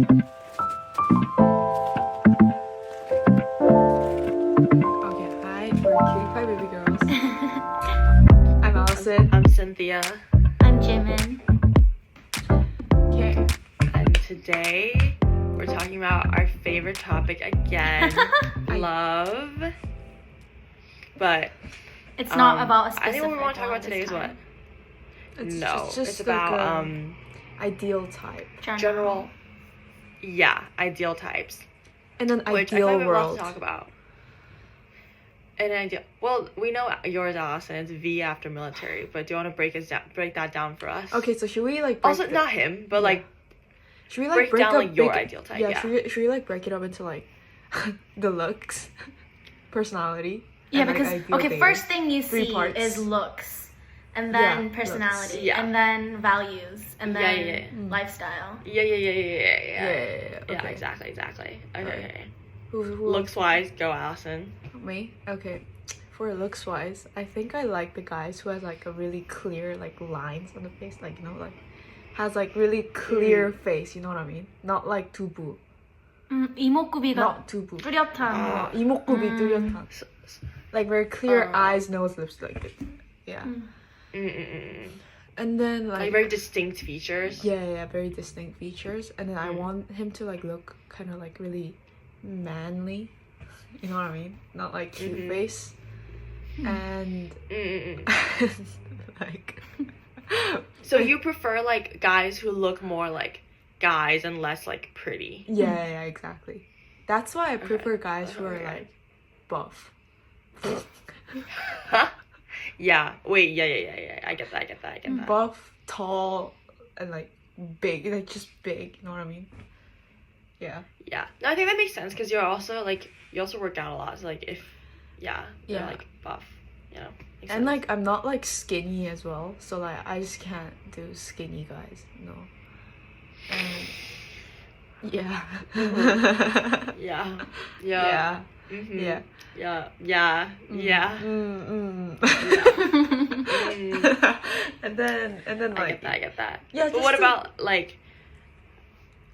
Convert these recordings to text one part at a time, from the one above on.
Okay, hi, we're Cutie Pie Baby Girls. I'm Allison. I'm Cynthia. I'm Jimin. Okay. And today we're talking about our favorite topic again, love. But It's not about a specific I think what we want to talk one about today this is what? time. It's like about ideal type. general, ideal types. In an Which ideal I find world. we to talk about. An ideal. Well, we know yours, Allison. It's V after military. But do you want to break that down for us? Okay, so should we like Also, not him, but like should we like break down up, like your ideal type? Yeah. Should we like break it up into like the looks, personality? Yeah, and, like, because ideal okay, dating? first thing you Three see parts. is looks, and then looks. personality, Yeah. and then values, and then Yeah. lifestyle. Yeah. Yeah. Yeah, Okay. exactly. Okay. Who Looks wise, go Allison. Me? Okay. For looks wise, I think I like the guys who has like a really clear like lines on the face, like you know, like has like really clear face. You know what I mean? Not like tubu. 이목구비가 Not tubu. 뚜렷한. 이목구비 뚜렷한. Like very clear eyes, nose, lips, like it. Yeah. And then Like very distinct features. yeah, very distinct features. And then I want him to like look kind of like really manly. You know what I mean? Not like cute face. And like So you prefer like guys who look more like guys and less like pretty. yeah, exactly. That's why I prefer guys who are like buff. Yeah. Wait. Yeah. I get that. Buff, tall, and like big, like just big. You know what I mean? Yeah. Yeah. No, I think that makes sense because you're also like you also work out a lot. So like if you're like buff, you know. Makes And sense. like I'm not like skinny as well, so like I just can't do skinny guys. No. And yeah. Yeah. Yeah. Mm-hmm. Yeah. Yeah. And then like I get that. Yeah, But just what to- about like?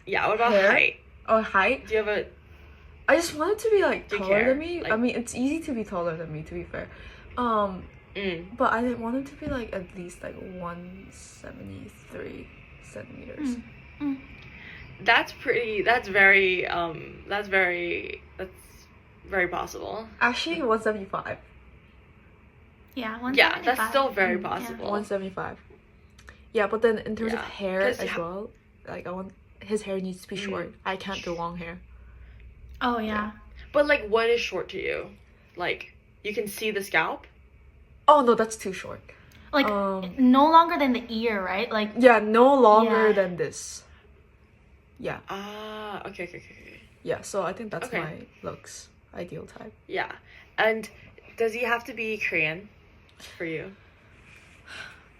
Yeah. What about Hair? height? oh height. Do you have a? I just want it to be like Do you taller care? than me. I Like- mean, it's easy to be taller than me, to be fair. But I want him to be like at least like 173 centimeters. That's pretty. That's very. That's very possible. Actually, 175. Yeah, Yeah, that's 175. still very Yeah. possible. 175. Yeah, but then in terms of Yeah, hair 'cause as well, like I want his hair needs to be short. I can't do long hair. Oh yeah. But like, what is short to you? Like, you can see the scalp. Oh no, that's too short. Like no longer than the ear, right? Like Yeah, no longer Yeah. than this. Yeah, Ah, okay. yeah. So I think that's Okay. my looks ideal type. Yeah, and does he have to be Korean for you?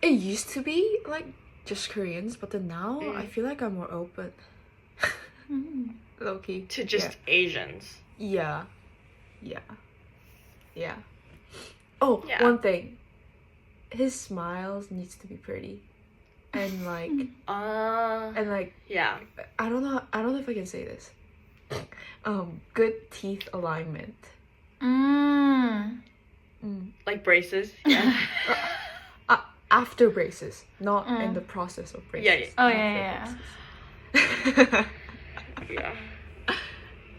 It used to be like just Koreans, but then now I feel like I'm more open. Low key. To just Asians. Yeah. Oh, Yeah. one thing. His smiles needs to be pretty. And like Yeah. I don't know if I can say this. Good teeth alignment. Like braces. Yeah. After braces, not in the process of braces. Yeah. Oh After yeah. braces. Yeah.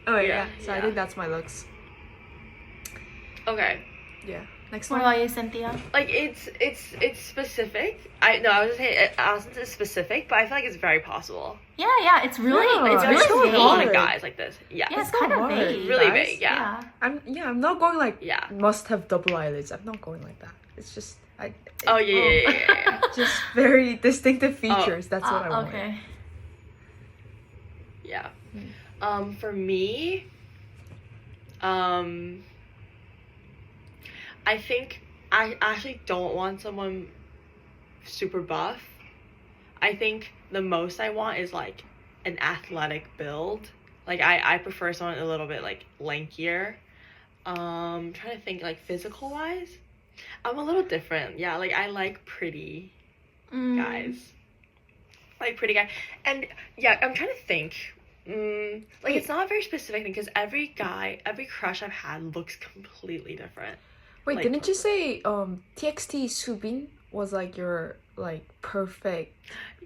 Oh yeah. Yeah, So I yeah. think that's my looks. Okay. Yeah. Next What one. about you, Cynthia? Like it's specific. I was just saying Allison's is specific, but I feel like it's very possible. Yeah, it's really Yeah, it's it's really so There's a vague. lot hard. of guys like this. Yeah. Yeah, it's so kind of hard. vague. Really guys. vague. Yeah. I'm not going like Yeah. must have double eyelids. I'm not going like that. It's just Oh yeah. just very distinctive features. That's what I want. Okay. Yeah. For me, I think I actually don't want someone super buff. I think the most I want is like an athletic build. Like I prefer someone a little bit like lankier. Trying to think like physical wise. I'm a little different. Yeah, like I like pretty guys. Like pretty guy. And yeah, I'm trying to think Like it's not a very specific thing because every crush I've had looks completely different. Wait, Like- didn't you say TXT Subin was like your like perfect?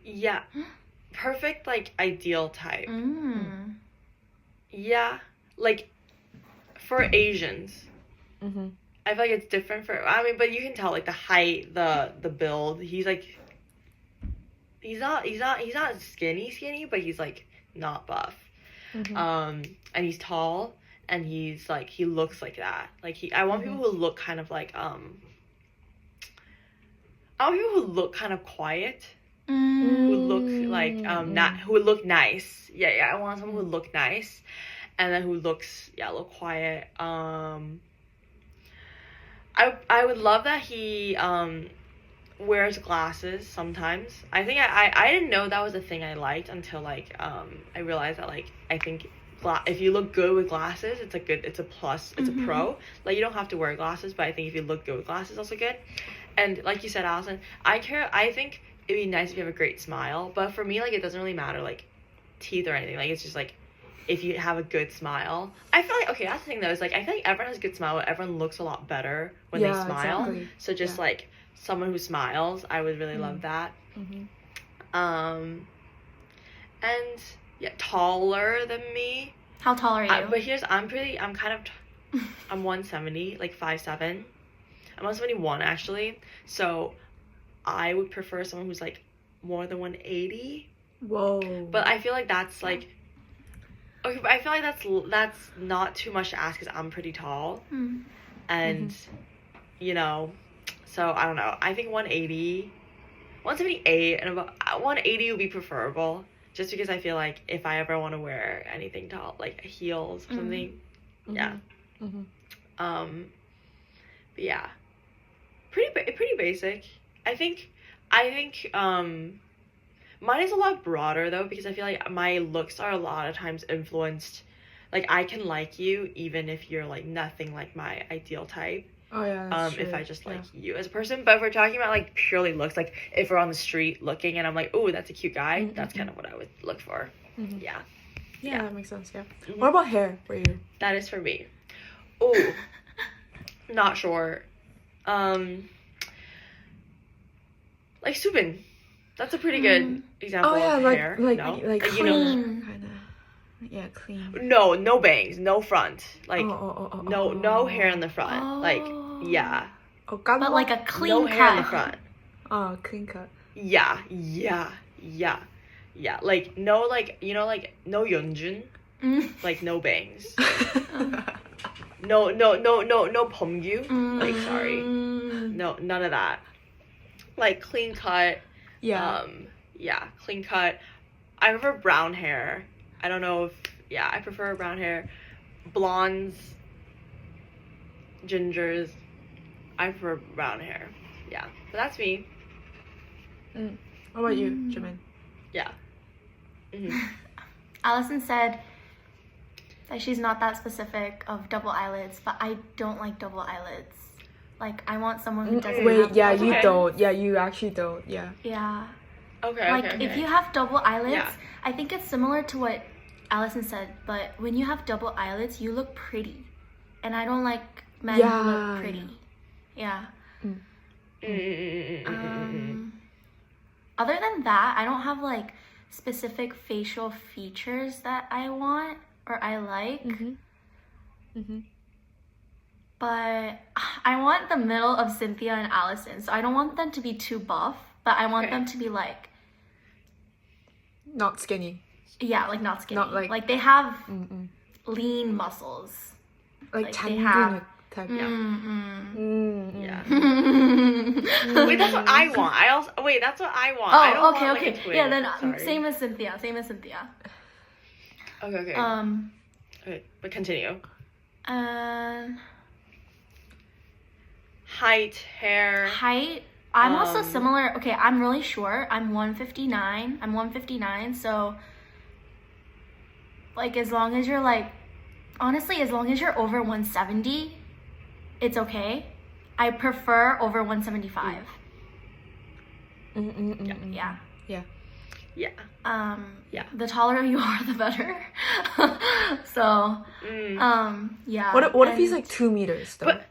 Yeah, perfect like ideal type. Mm. Yeah, like for Asians, Mm-hmm. I feel like it's different for. I mean, but you can tell like the height, the build. He's like, he's not skinny, but he's like not buff. Mm-hmm. And he's tall, and he's like he looks like that. Like I want people who look kind of like I want people who look kind of quiet. Who look like not who look nice. Yeah, I want someone who look nice, and then who looks a little quiet. I would love that he wears glasses sometimes. I think I didn't know that was a thing I liked until like I realized that like I think if you look good with glasses, it's a plus, it's a pro. Like you don't have to wear glasses, but I think if you look good with glasses, also good. And like you said, Allison, I think it'd be nice if you have a great smile, but for me, like it doesn't really matter like teeth or anything. Like it's just like if you have a good smile. I feel like okay, that's the thing though, is like I feel like everyone has a good smile, but everyone looks a lot better when they smile. Exactly. So just like someone who smiles, I would really love that. Mm-hmm. And yeah, taller than me. How tall are you? But I'm 170, like 5'7". I'm 171 actually. So I would prefer someone who's like more than 180. Whoa. But I feel like that's like okay, but I feel like that's not too much to ask because I'm pretty tall. And you know, so I don't know. I think 180, 178 and about 180 would be preferable. Just because I feel like if I ever want to wear anything tall, like heels or something, yeah. But yeah, pretty basic. I think mine is a lot broader though because I feel like my looks are a lot of times influenced. Like I can like you even if you're like nothing like my ideal type. Oh yeah, that's true. If I just like you as a person. But if we're talking about like purely looks, like if we're on the street looking and I'm like, oh, that's a cute guy, that's kind of what I would look for. Yeah, that makes sense. Yeah. What about hair for you? that is for me. Oh, not sure. Like Subin, that's a pretty good example. Oh yeah, of like hair. like no? like you know, clean. kind of. Yeah, clean. no bangs, no front, like Oh, no hair in the front, like yeah, Oh, But like a clean no cut. hair in the front. Oh, clean cut. Yeah. Like no, like you know, like no Yeonjun, like no bangs. No Pomgyu. Like sorry, no none of that. Like clean cut. Yeah. Clean cut. I prefer brown hair. I don't know if I prefer brown hair. Blondes, gingers. I prefer brown hair. Yeah, but that's me. What about you, Jimin? Yeah. Allison said that she's not that specific of double eyelids, but I don't like double eyelids. Like I want someone who doesn't Wait, have yeah, double you Okay. don't. Yeah, you actually don't. Yeah. Yeah. Okay. Like okay. if you have double eyelids, Yeah. I think it's similar to what Allison said, but when you have double eyelids, you look pretty. And I don't like men who Yeah. look pretty. Yeah. Other than that, I don't have like specific facial features that I want or I like. But I want the middle of Cynthia and Allison. So I don't want them to be too buff, but I want Okay. them to be like, Not skinny. yeah, like not skinny. Not like- they have lean muscles. Like Like, they tangy have- type. Yeah. Yeah. Wait, that's what I want. That's what I want. I don't Oh, okay, want, okay. Like, a twin. Yeah, then Sorry. same as Cynthia. Okay. Okay, but continue. And Height, hair. height. I'm also similar. Okay, I'm really short. I'm 159. So, like, as long as you're like, honestly, as long as you're over 170, it's okay. I prefer over 175. Yeah. Yeah. Yeah. Yeah. The taller you are, the better. So, yeah. What if he's and- like 2 meters though? But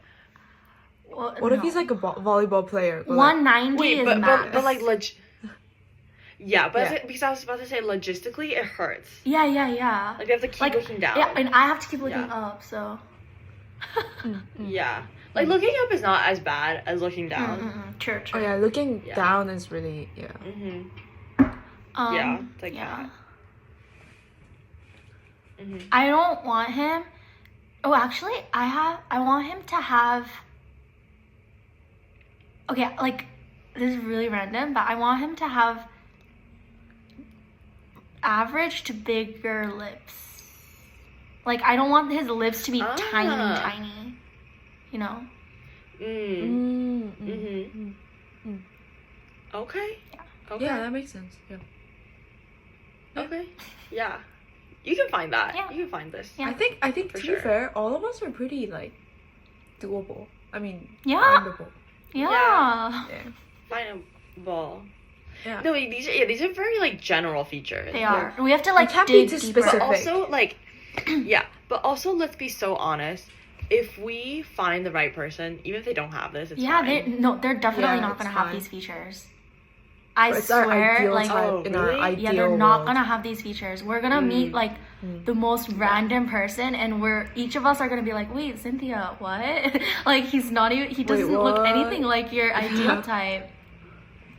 What if he's like a volleyball player? But, like, 190 wait, is but max. like yeah, but Yeah. because I was about to say logistically it hurts. yeah. Like you have to keep looking down. Yeah, and I have to keep looking Yeah. up, so. Yeah. Like looking up is not as bad as looking down. True. Oh yeah, looking Yeah. down is really Mhm. Um, Yeah, it's like yeah. that. Mhm. I don't want him. Oh, actually, I want him to have. Okay, like this is really random, but I want him to have average to bigger lips. Like I don't want his lips to be tiny. You know? Mhm. Okay. Okay. Yeah, that makes sense. Yeah. Okay. Yeah. You can find that. Yeah. You can find this. Yeah. I think For to sure. be fair, all of us are pretty like doable. I mean, Yeah. findable. Yeah. Yeah. Findable. Yeah. No, these are very like general features. They are. We have to like can't be dig too deeper. But specific. also like yeah, but also let's be so honest. If we find the right person, even if they don't have this, it's Yeah, fine. they're definitely Yeah, not it's gonna have fine. these features. I But it's our swear, ideal like type in our really? ideal yeah, they're not world. gonna have these features. We're gonna meet like the most random person, and each of us are gonna be like, wait, Cynthia, what? Like he doesn't look what? anything like your ideal type.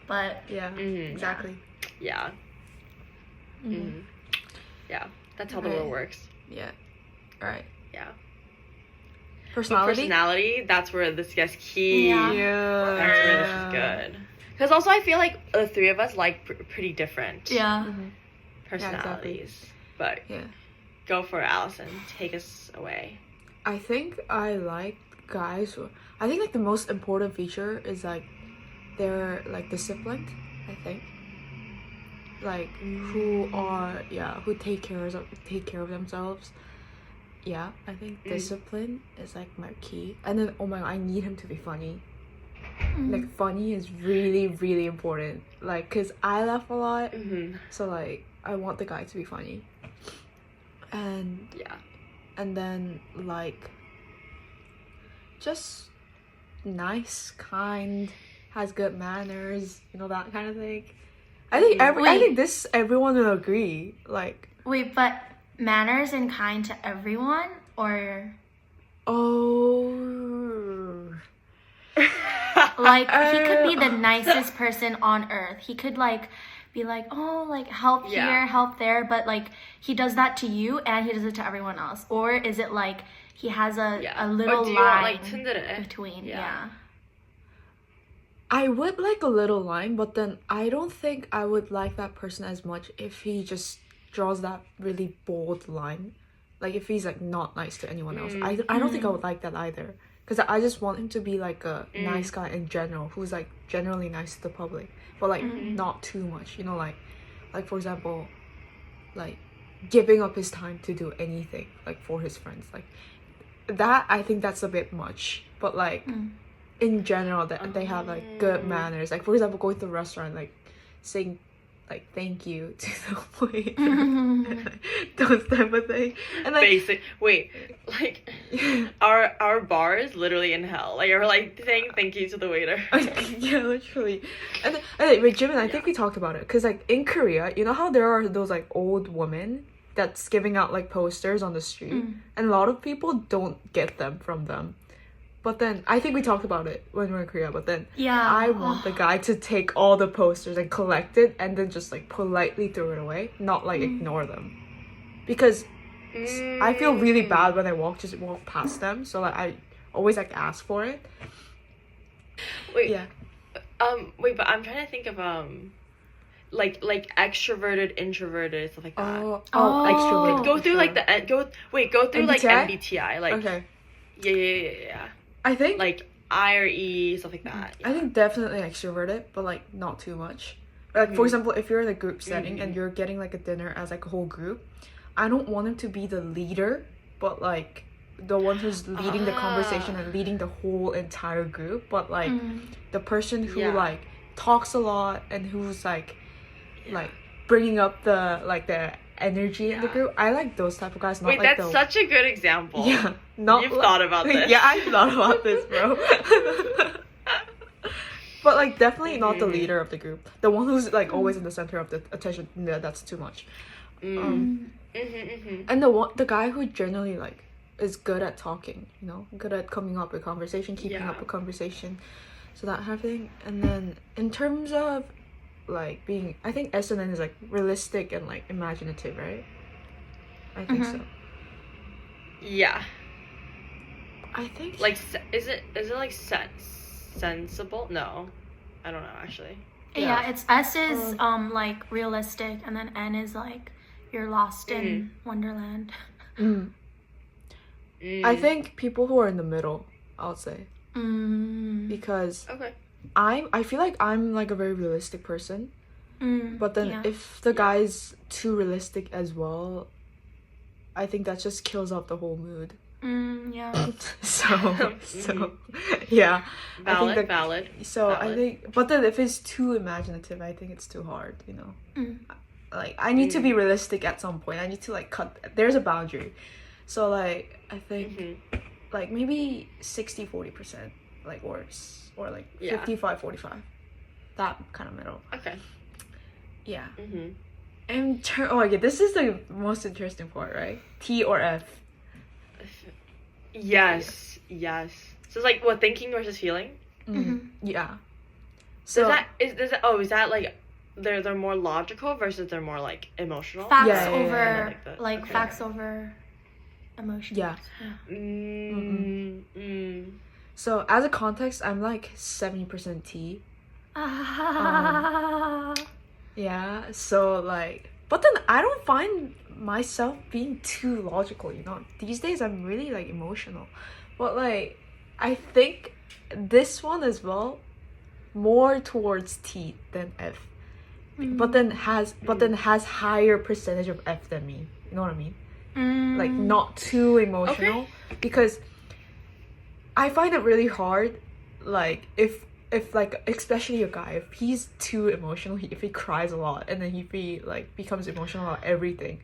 But Yeah. Mhm. Exactly. Yeah. Mhm. Yeah. That's how the Right. world works. Yeah. All right. Yeah. But Personality. personality, that's where this gets key. Yeah. Yeah. That's where this is good. Because also I feel like the three of us like pretty different yeah, personalities. But Yeah. go for it, Allison. Take us away. I think I like guys. I think like the most important feature is like they're like disciplined. I think like who take care of themselves. Yeah, I think discipline is like my key. And then oh my god, I need him to be funny. Like funny is really really important. Like cause I laugh a lot, Mm-hmm. so like I want the guy to be funny. And Yeah. and then like just nice, kind, has good manners, you know, that kind of thing. I think everyone will agree. Like wait, but manners and kind to everyone, or like he could be the nicest person on earth. He could like be like, oh, like help Yeah. here, help there, but like he does that to you and he does it to everyone else. Or is it like he has a little or do you line want, like, tsundere? between? Yeah. Yeah. I would like a little line, but then I don't think I would like that person as much if he just draws that really bold line. Like if he's like not nice to anyone else. I don't think I would like that either. Because I just want him to be like a nice guy in general, who's like generally nice to the public, but like not too much. You know, like for example, like giving up his time to do anything like for his friends. Like that, I think that's a bit much. But like in general, that they have like good manners. Like for example, going to a restaurant, like saying like thank you to the waiter, those type of thing. And like like our bar is literally in hell. Like we're like saying thank you to the waiter. yeah, literally. And then with Jimin, I think we talked about it because like in Korea, you know how there are those like old women that's giving out like posters on the street, and a lot of people don't get them from them. But then I think we talked about it when we were in Korea. But then I want the guy to take all the posters and collect it and then just like politely throw it away, not like ignore them, because I feel really bad when I walk past them. So like I always like ask for it. Wait, but I'm trying to think of like extroverted, introverted, stuff like that. Extrovert. Like, go through like go through like MBTI? MBTI, like Okay. yeah. I think Like I or E, stuff like that. I think definitely extroverted, but like not too much. Like for example, if you're in a group setting and you're getting like a dinner as like a whole group, I don't want him to be the leader, but like the one who's leading the conversation and leading the whole entire group, but like the person who like talks a lot and who's like bringing up the energy in the Yeah. group. I like those type of guys. Not Wait, like that's such a good example. yeah, not You've like- thought about this. Yeah, I thought about this, bro. But like definitely not the Mhm. leader of the group. The one who's like always in the center of the attention. No, that's too much. And the guy who generally like is good at talking, you know, good at coming up with conversation, keeping Yeah. up with conversation, so that kind of thing. And then in terms of like being, I think S&N is like realistic and like imaginative, right? I think so. Yeah. I think Like, is it like sensible? No, I don't know actually. Yeah, it's S is like realistic, and then N is like you're lost in Wonderland. I think people who are in the middle, I'll say, because Okay. I feel like I'm like a very realistic person, but then yeah. if the guy's too realistic as well, I think that just kills off the whole mood. Yeah. So yeah, Valid. so I Valid. think, but then if it's too imaginative, I think it's too hard, you know. Like I need to be realistic at some point. I need to like cut. There's a boundary, so like I think like maybe 60-40% like works, or like Yeah. 55-45, that kind of middle. Okay. Yeah. Mm-hmm. And oh my god, this is the most interesting part, right? T or F. Yes. Yes. So it's like what, thinking versus feeling? Yeah. So is that like they're more logical versus they're more like emotional? Facts Yeah, over like that. like Okay. facts over emotions. Yeah. So as a context, I'm like 70% T. Yeah. So like, but then I don't find myself being too logical, you know. These days I'm really like emotional. But like I think this one as well more towards T than F. But then has higher percentage of F than me. You know what I mean? Like not too emotional, because I find it really hard, like if like especially a guy, if he's too emotional, if he cries a lot and then if he like becomes emotional about everything,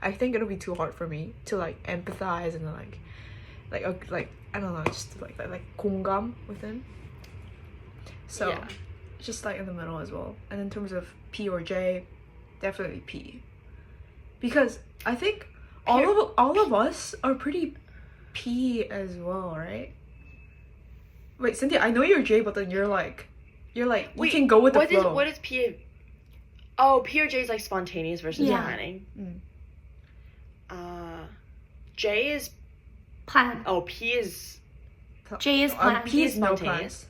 I think it'll be too hard for me to like empathize and like I don't know, just like 공감 with him. So Yeah. just like in the middle as well. And in terms of P or J, definitely P, because I think all of us are pretty P as well, right? Wait, Cynthia, I know you're J, but then you're like you can go with the flow. What is P? Oh, P or J is like spontaneous versus Yeah. planning. J is Plan. P is J is plan. P is no spontaneous. plans.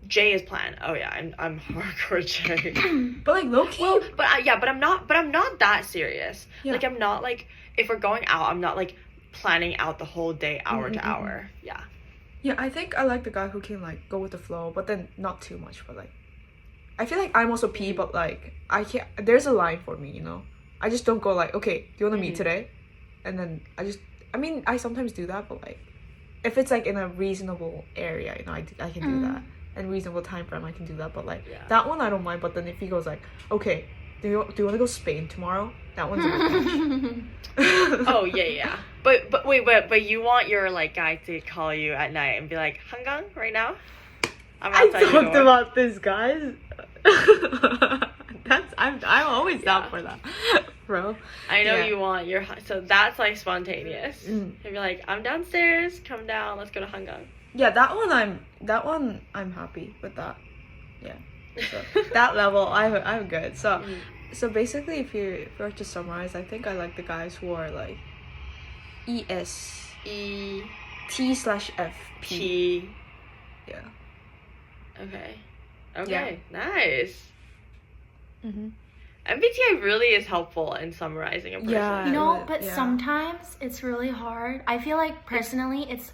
J is plan. Oh yeah, I'm hardcore J. But like low key. Well, but I'm not that serious. Yeah. Like I'm not like, if we're going out, I'm not like planning out the whole day hour to hour. Yeah. Yeah, I think I like the guy who can like go with the flow, but then not too much. But like, I feel like I'm also P, but like I can't. There's a line for me, you know. I just don't go like, okay, do you want to meet today? And then I sometimes do that, but like, if it's like in a reasonable area, you know, I can do that. And reasonable time frame, I can do that. But like that one, I don't mind. But then if he goes like, okay, do you want to go Spain tomorrow? That one's a bit Oh yeah. But wait, but you want your like guy to call you at night and be like, "Hangang, right now? I'm I outside your talked door." about this, guys. I'm always down for that, bro. I know Yeah. you want your, so that's like spontaneous. He'd be like, "I'm downstairs. Come down. Let's go to Hangang." Yeah, that one I'm happy with that. Yeah. So that level I'm good. So so basically if you were to summarize, I think I like the guys who are like ES E T/F P. P. Yeah. Okay. Nice. Mm-hmm. MBTI really is helpful in summarizing a person. Yeah. You know, but Yeah. sometimes it's really hard. I feel like personally, it's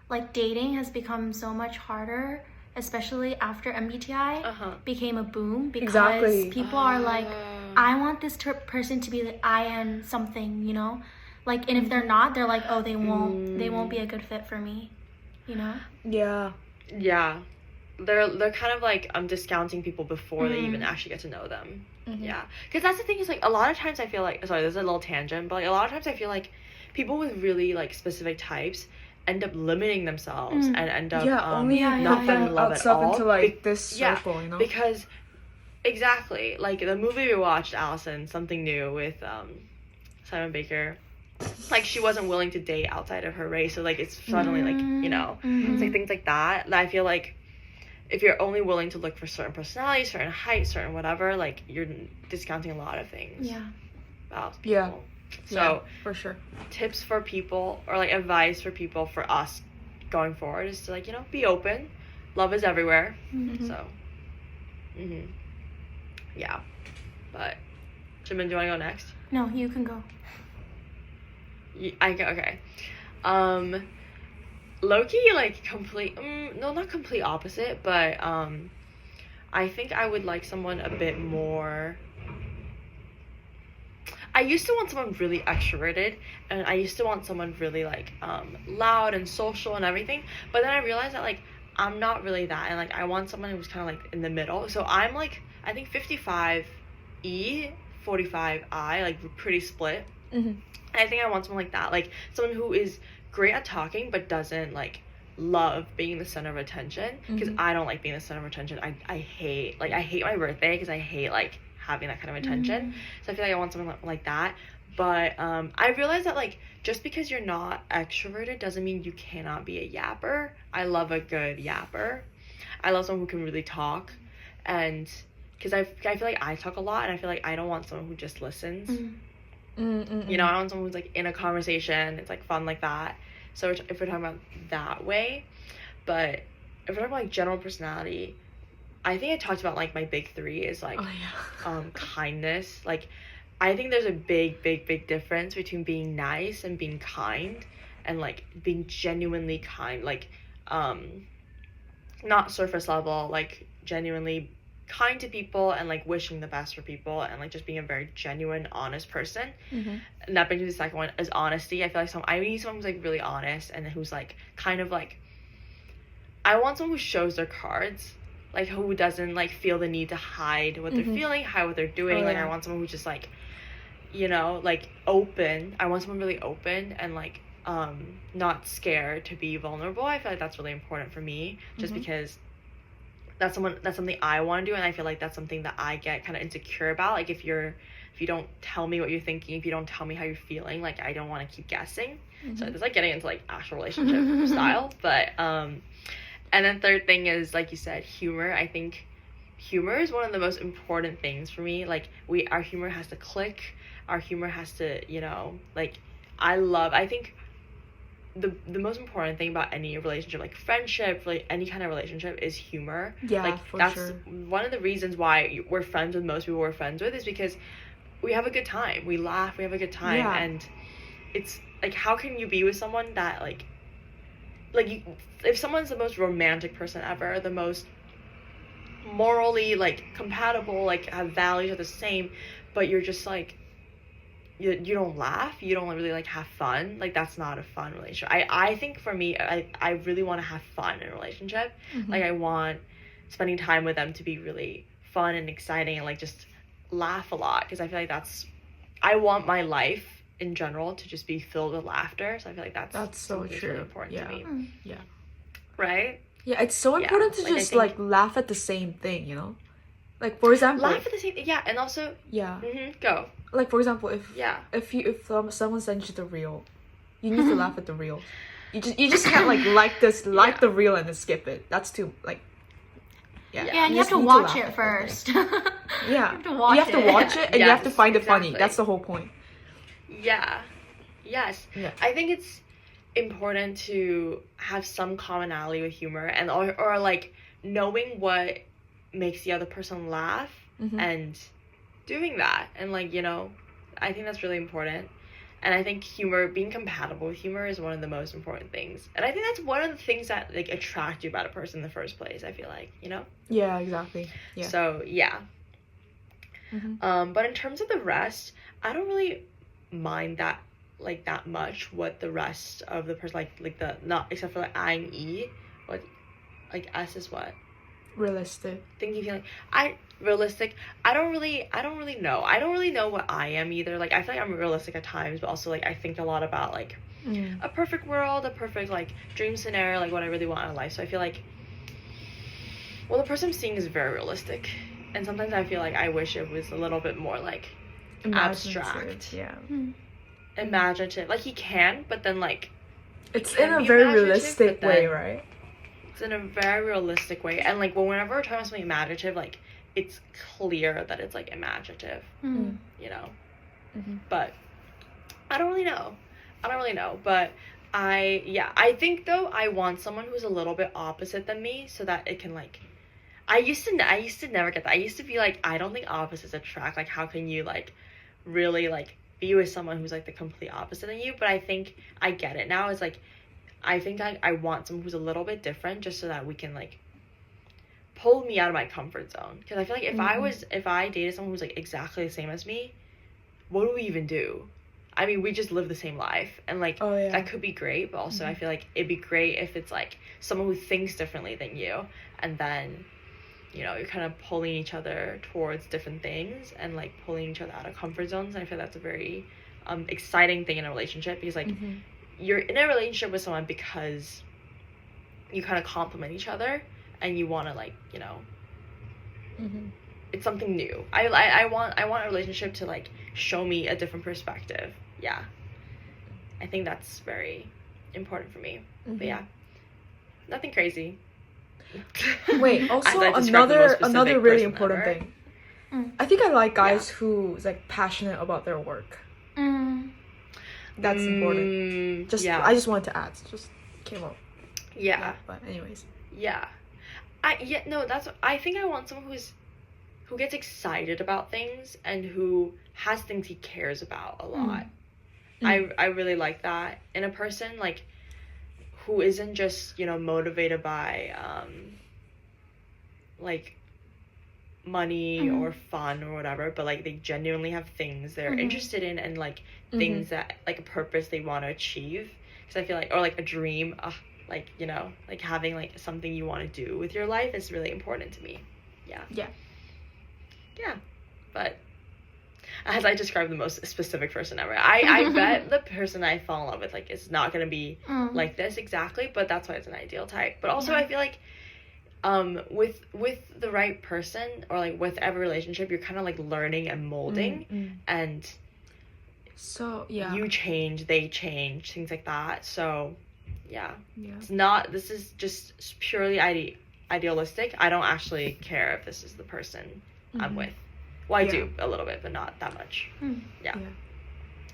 like dating has become so much harder, especially after MBTI became a boom, because Exactly. people are like, I want this person to be the IN something, you know, like, and if they're not, they're like, oh, they won't be a good fit for me, you know. Yeah. Yeah. They're kind of like discounting people before they even actually get to know them. Yeah, because that's the thing is like a lot of times I feel like, sorry, this is a little tangent, but like a lot of times I feel like people with really like specific types end up limiting themselves and end up not finding love at all. Into like this circle, you know? Because exactly, like the movie we watched, Allison, Something New with Simon Baker, like she wasn't willing to date outside of her race, so like it's suddenly like, you know, it's like things like that I feel like if you're only willing to look for certain personality, certain height, certain whatever, like you're discounting a lot of things about people. Yeah. So for sure. Tips for people, or like advice for people, for us going forward, is to like, you know, be open. Love is everywhere. So yeah. But Jimin, do you want to go next? No, you can go. Okay. Low-key, like complete no, not complete opposite, but I think I would like someone a bit more. I used to want someone really extroverted, and I used to want someone really like loud and social and everything, but then I realized that like I'm not really that, and like I want someone who's kind of like in the middle. So I'm like, I think 55E, 45I, like pretty split. I think I want someone like that, like someone who is great at talking but doesn't like love being the center of attention, because I don't like being the center of attention. I hate my birthday because I hate like having that kind of attention. So I feel like I want someone like that. But I realized that like just because you're not extroverted doesn't mean you cannot be a yapper. I love a good yapper. I love someone who can really talk, and because I feel like I talk a lot, and I feel like I don't want someone who just listens. You know, I want someone who's like in a conversation, it's like fun like that. So if we're talking about that way, but if we're talking about like general personality, I think I talked about like my big three is like kindness. Like I think there's a big difference between being nice and being kind, and like being genuinely kind, like not surface level, like genuinely kind to people and like wishing the best for people, and like just being a very genuine, honest person. And that brings me to the second one, is honesty. I feel like I need someone who's like really honest, and who's like kind of like, I want someone who shows their cards, like who doesn't like feel the need to hide what they're feeling, hide what they're doing. I want someone who's just like, you know, like open. I want someone really open and like not scared to be vulnerable. I feel like that's really important for me, just because that's something I want to do, and I feel like that's something that I get kind of insecure about. Like if you don't tell me what you're thinking, if you don't tell me how you're feeling, like I don't want to keep guessing. So it's like getting into like actual relationship style. But and then third thing is, like you said, humor. I think humor is one of the most important things for me. Like our humor has to click. Our humor has to, you know, like I think the most important thing about any relationship, like friendship, like any kind of relationship, is humor. Like that's one of the reasons why we're friends with most people we're friends with, is because we have a good time, we laugh, we have a good time. And it's like, how can you be with someone that like if someone's the most romantic person ever, the most morally like compatible, like have values are the same, but you're just like you don't laugh, you don't really like have fun, like that's not a fun relationship. I think for me, I really want to have fun in a relationship. Like I want spending time with them to be really fun and exciting, and like just laugh a lot, because I feel like I want my life in general to just be filled with laughter. So I feel like that's so true. Really important to me. Right? Yeah, it's so important to just like laugh at the same thing, you know? Like for example, laugh at the same thing, and also go. Like for example, if someone sends you the reel, you need to laugh at the reel. You just can't like the reel and then skip it. That's too like and you have to watch it first. You have to watch it and you have to find it funny. That's the whole point. I think it's important to have some commonality with humor, and or like knowing what makes the other person laugh and doing that, and like, you know, I think that's really important. And I think being compatible with humor is one of the most important things, and I think that's one of the things that like attract you about a person in the first place, I feel like, you know. Exactly. So but in terms of the rest, I don't really mind that like that much what the rest of the person like the, not except for like I and E, what like S is what realistic? Thinking, feeling. Realistic. I don't really know. I don't really know what I am either. Like, I feel like I'm realistic at times, but also, like, I think a lot about, like, a perfect world, a perfect, like, dream scenario, like, what I really want in life. So I feel like, well, the person I'm seeing is very realistic. And sometimes I feel like I wish it was a little bit more, like, abstract. Yeah. Imaginative. Like, he can, but then, like, it's in a very realistic way, right? It's in a very realistic way. And, like, whenever we're talking about something imaginative, like, it's clear that it's, like, imaginative. You know? But I don't really know. But I think, though, I want someone who's a little bit opposite than me so that it can, like, I used to never get that. I used to be like, I don't think opposites attract. Like, how can you, like, really, like, be with someone who's, like, the complete opposite than you? But I think I get it now. It's, like, I think I want someone who's a little bit different just so that we can, like, pull me out of my comfort zone. Because I feel like if I dated someone who's, like, exactly the same as me, what do we even do? I mean, we just live the same life. And, like, that could be great. But also, I feel like it'd be great if it's, like, someone who thinks differently than you. And then, you know, you're kind of pulling each other towards different things and, like, pulling each other out of comfort zones. And I feel that's a very exciting thing in a relationship because, like, you're in a relationship with someone because you kind of complement each other and you want to, like, you know, it's something new. I want a relationship to, like, show me a different perspective. Yeah. I think that's very important for me. But yeah, nothing crazy. Wait, also another really important thing. I think I like guys who's, like, passionate about their work. That's important. I just wanted to add. Just came up. Yeah. But anyways. Yeah. I think I want someone who gets excited about things and who has things he cares about a lot. I really like that in a person, like, who isn't just, you know, motivated by like, money or fun or whatever, but, like, they genuinely have things they're interested in and, like, things that, like, a purpose they want to achieve. Because I feel like, or, like, a dream, like, you know, like, having, like, something you want to do with your life is really important to me. Yeah. But as I described the most specific person ever, I bet the person I fall in love with, like, is not gonna be like this exactly, but that's why it's an ideal type. But also I feel like with the right person, or, like, with every relationship, you're kind of, like, learning and molding, and so you change, they change, things like that. So this is just purely idealistic. I don't actually care if this is the person I'm with. Well, I do a little bit, but not that much.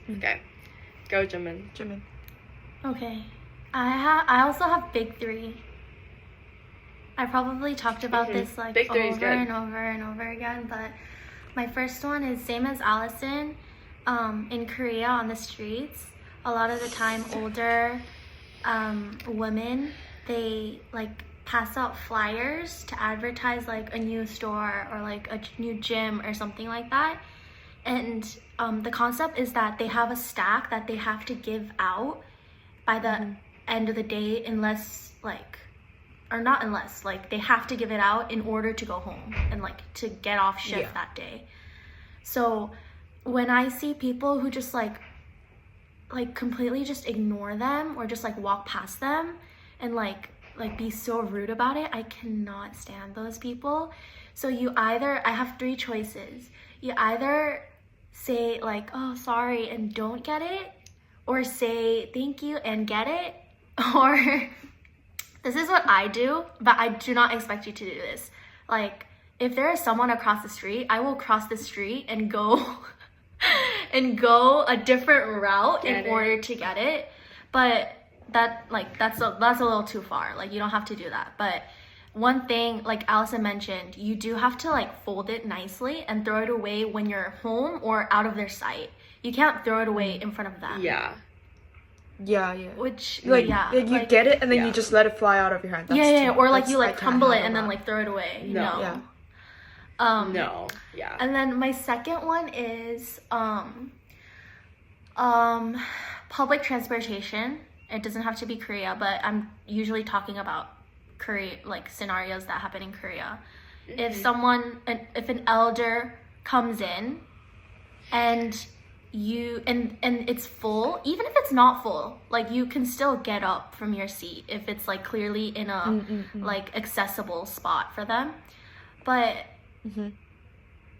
Okay, go Jimin. Okay, I also have big three. I probably talked about this, like, over and over and over again, but my first one is same as Allison. In Korea, on the streets, a lot of the time older women, they, like, pass out flyers to advertise, like, a new store or, like, a new gym or something like that. And the concept is that they have a stack that they have to give out by the end of the day, like, they have to give it out in order to go home and, like, to get off shift that day. So when I see people who just, like completely just ignore them or just, like, walk past them and, like be so rude about it, I cannot stand those people. So I have three choices. You either say, like, oh, sorry, and don't get it, or say thank you and get it, or this is what I do, but I do not expect you to do this. Like, if there is someone across the street, I will cross the street and go a different route in order to get it. But that's a little too far. Like, you don't have to do that. But one thing, like Allison mentioned, you do have to, like, fold it nicely and throw it away when you're home or out of their sight. You can't throw it away in front of them. Yeah. Which, like you get it and then you just let it fly out of your hand. Or, like, you, like, tumble it and then, like, throw it away. No. No. And then my second one is public transportation. It doesn't have to be Korea, but I'm usually talking about Korea, like scenarios that happen in Korea. Mm-hmm. If an elder comes in and it's full, even if it's not full, like you can still get up from your seat if it's like clearly in a like accessible spot for them. But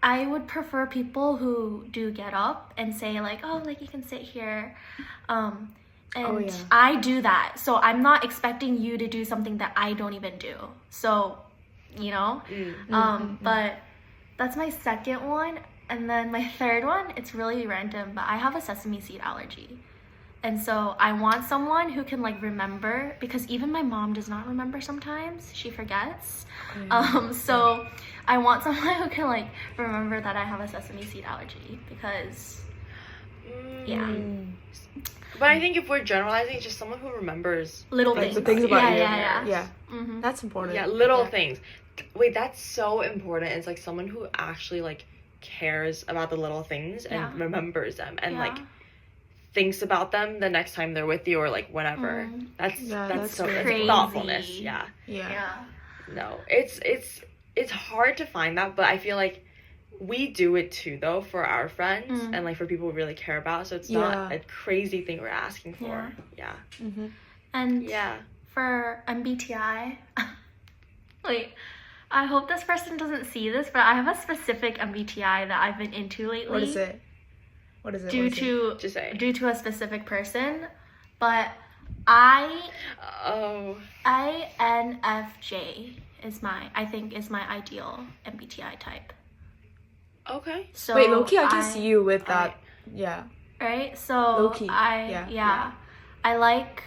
I would prefer people who do get up and say like, oh, like you can sit here. I do that. So I'm not expecting you to do something that I don't even do. So, you know? But that's my second one. And then my third one, it's really random, but I have a sesame seed allergy. And so I want someone who can like remember, because even my mom does not remember sometimes. She forgets. So I want someone who can like remember that I have a sesame seed allergy, because yeah. But I think if we're generalizing, it's just someone who remembers little like things. the things about you. Yeah. That's important. Yeah, little things. Wait, that's so important. It's like someone who actually like cares about the little things and remembers them and like thinks about them the next time they're with you or like whenever. That's so crazy. Thoughtfulness. Yeah. No, it's hard to find that, but I feel like we do it too though for our friends and like for people we really care about, so it's not a crazy thing we're asking for. And for MBTI, wait, I hope this person doesn't see this, but I have a specific MBTI that I've been into lately. What is it? Due to a specific person, but INFJ is my ideal MBTI type. Okay. So wait, low-key, I can see you with that. Right? So low-key. I like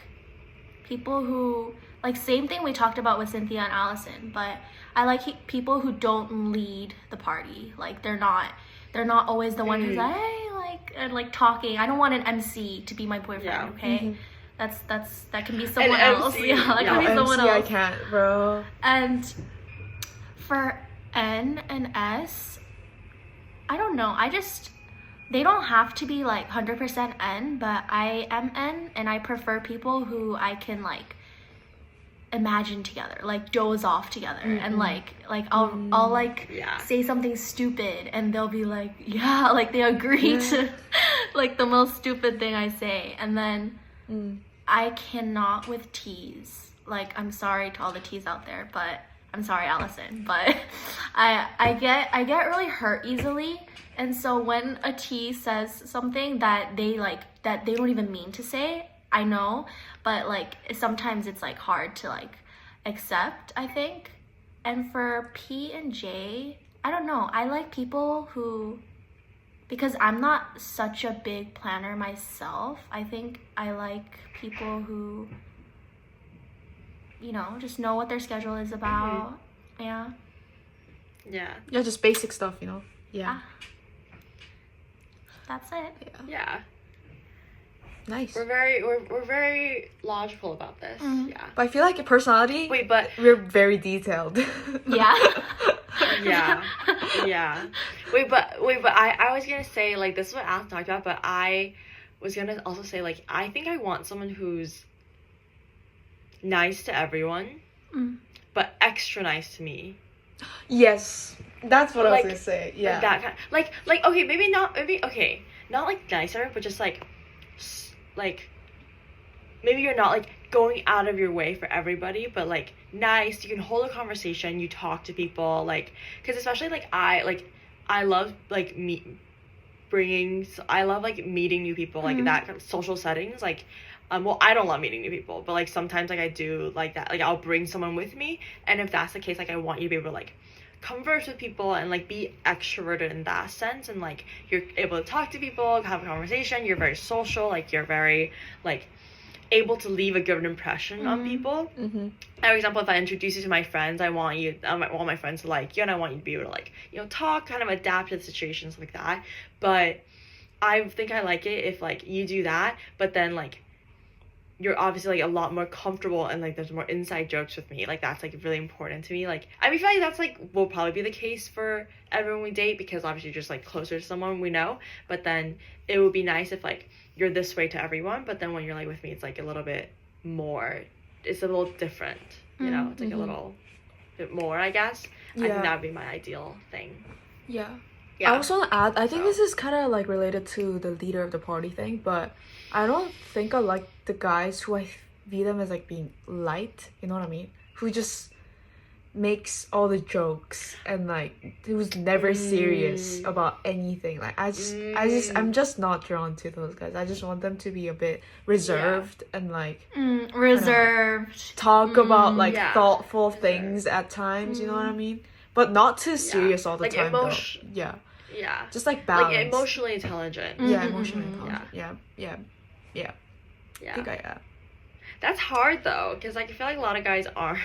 people who, like, same thing we talked about with Cynthia and Allison, but I like people who don't lead the party. Like they're not always the one who's like, hey, like, and like talking. I don't want an MC to be my boyfriend, okay? That can be someone else. Yeah, that can be someone else. I can't, bro. And for N and S, I don't know. They don't have to be like 100% N, but I am N, and I prefer people who I can like imagine together, like doze off together, and like I'll like say something stupid and they'll be like, yeah, like they agree to like the most stupid thing I say. And then I cannot with T's. Like, I'm sorry to all the T's out there, but I'm sorry, Allison, but I get really hurt easily. And so when a T says something that they don't even mean to say, I know, but like sometimes it's like hard to like accept, I think. And for P and J, I don't know. I like people who, because I'm not such a big planner myself, I think I like people who, you know, just know what their schedule is about. Yeah, just basic stuff, you know. That's it. Yeah. Nice. We're very logical about this. But I feel like your personality. Wait, but we're very detailed. Yeah. Wait, but I was gonna say, like, this is what Alex talked about, but I was gonna also say, like, I think I want someone who's nice to everyone, but extra nice to me. Yes, that's what I was Like, gonna say. Like that kind, like okay, maybe not like nicer, but just like maybe you're not like going out of your way for everybody, but like nice. You can hold a conversation, you talk to people, like, because especially like I love like I love like meeting new people, like that kind of social settings, like well, I don't love meeting new people, but like sometimes like I do like that, like I'll bring someone with me, and if that's the case, like I want you to be able to like converse with people and like be extroverted in that sense, and like you're able to talk to people, have a conversation, you're very social, like you're very like able to leave a good impression on people. For example, if I introduce you to my friends, I want my friends to like you, and I want you to be able to like, you know, talk, kind of adapt to the situations like that. But I think I like it if like you do that, but then like you're obviously like a lot more comfortable and like there's more inside jokes with me. Like that's like really important to me. Like I feel like that's like will probably be the case for everyone we date, because obviously you're just like closer to someone we know. But then it would be nice if like you're this way to everyone, but then when you're like with me, it's like a little bit more, it's a little different. you know, it's like a little bit more, I guess. I think that would be my ideal thing. Yeah. Yeah. I also want to add, I think this is kind of like related to the leader of the party thing, but I don't think I like the guys who I view them as like being light, you know what I mean? Who just makes all the jokes and like who's never serious about anything. Like I'm just not drawn to those guys. I just want them to be a bit reserved and like reserved. talk about like Yeah. thoughtful things at times, you know what I mean? But not too serious all the Like time though. Yeah. Yeah. Just like balance. Like emotionally intelligent. Yeah, emotionally intelligent. Yeah. Yeah. I think I am. That's hard though, because like I feel like a lot of guys are,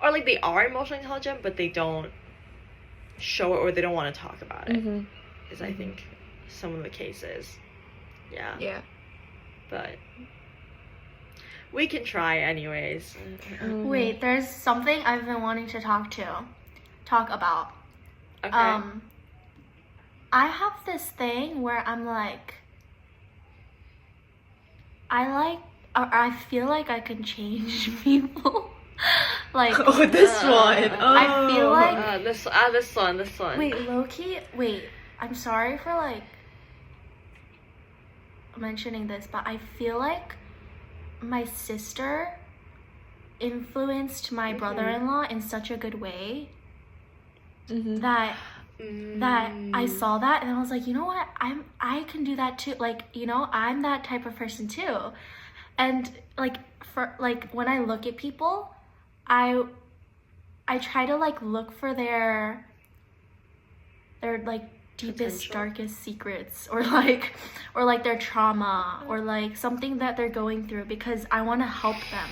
or like they are emotionally intelligent, but they don't show it or they don't want to talk about it. Is I think some of the cases. Yeah. Yeah. But we can try anyways. Wait, there's something I've been wanting to talk about. Okay. I have this thing where I'm like, I feel like I can change people. Like, Oh, this one. I feel like this one. wait, low-key, I'm sorry for like mentioning this, but I feel like my sister influenced my brother-in-law in such a good way that I saw that and I was like, you know what, I can do that too. Like, you know, I'm that type of person too. And like for like when I look at people, I try to like look for their like deepest, darkest secrets or like their trauma or like something that they're going through because I want to help them.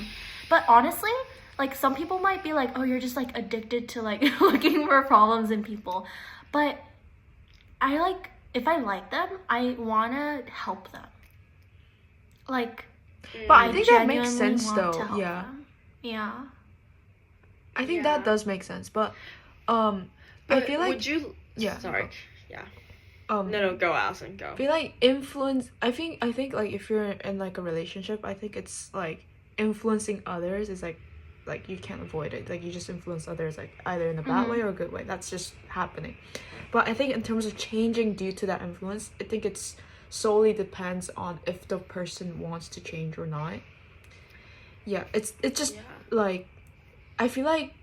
But honestly, like some people might be like, oh, you're just like addicted to like looking for problems in people. But I like, if I like them, I want to help them. Like, but I think that makes genuinely sense want though. to help Yeah. them. Yeah. I think that does make sense. But I feel like would you sorry. Yeah. No, go Allison, go. I feel like influence I think like if you're in like a relationship, I think it's like influencing others is like you can't avoid it. Like you just influence others like either in a bad way or a good way. That's just happening. But I think in terms of changing due to that influence, I think it's solely depends on if the person wants to change or not. Yeah, it's just like I feel like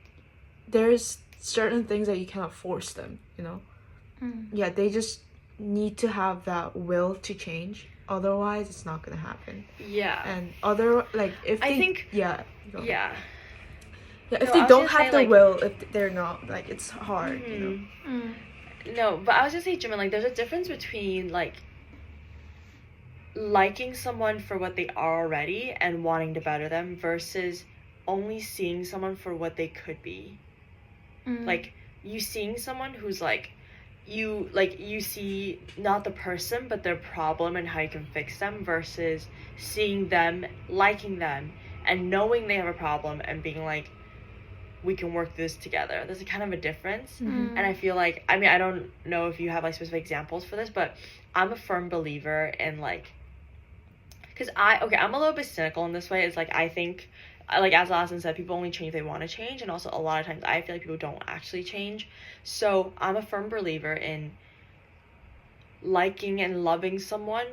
there's certain things that you cannot force them, you know? Yeah, they just need to have that will to change. Otherwise, it's not gonna happen. Yeah. And if I they, think yeah. Yeah. Yeah, if No, they I was don't gonna have say, the like- will, if they're not, like, it's hard, you know? No, but I was gonna say, Jimin, like, there's a difference between, like, liking someone for what they are already and wanting to better them versus only seeing someone for what they could be. Like, you seeing someone who's, like, you see not the person, but their problem and how you can fix them versus seeing them, liking them, and knowing they have a problem and being like, we can work this together. There's a kind of a difference. And I feel like, I mean, I don't know if you have like specific examples for this, but I'm a firm believer in like, because I'm a little bit cynical in this way. It's like, I think, like as Allison said, people only change if they want to change. And also a lot of times I feel like people don't actually change. So I'm a firm believer in liking and loving someone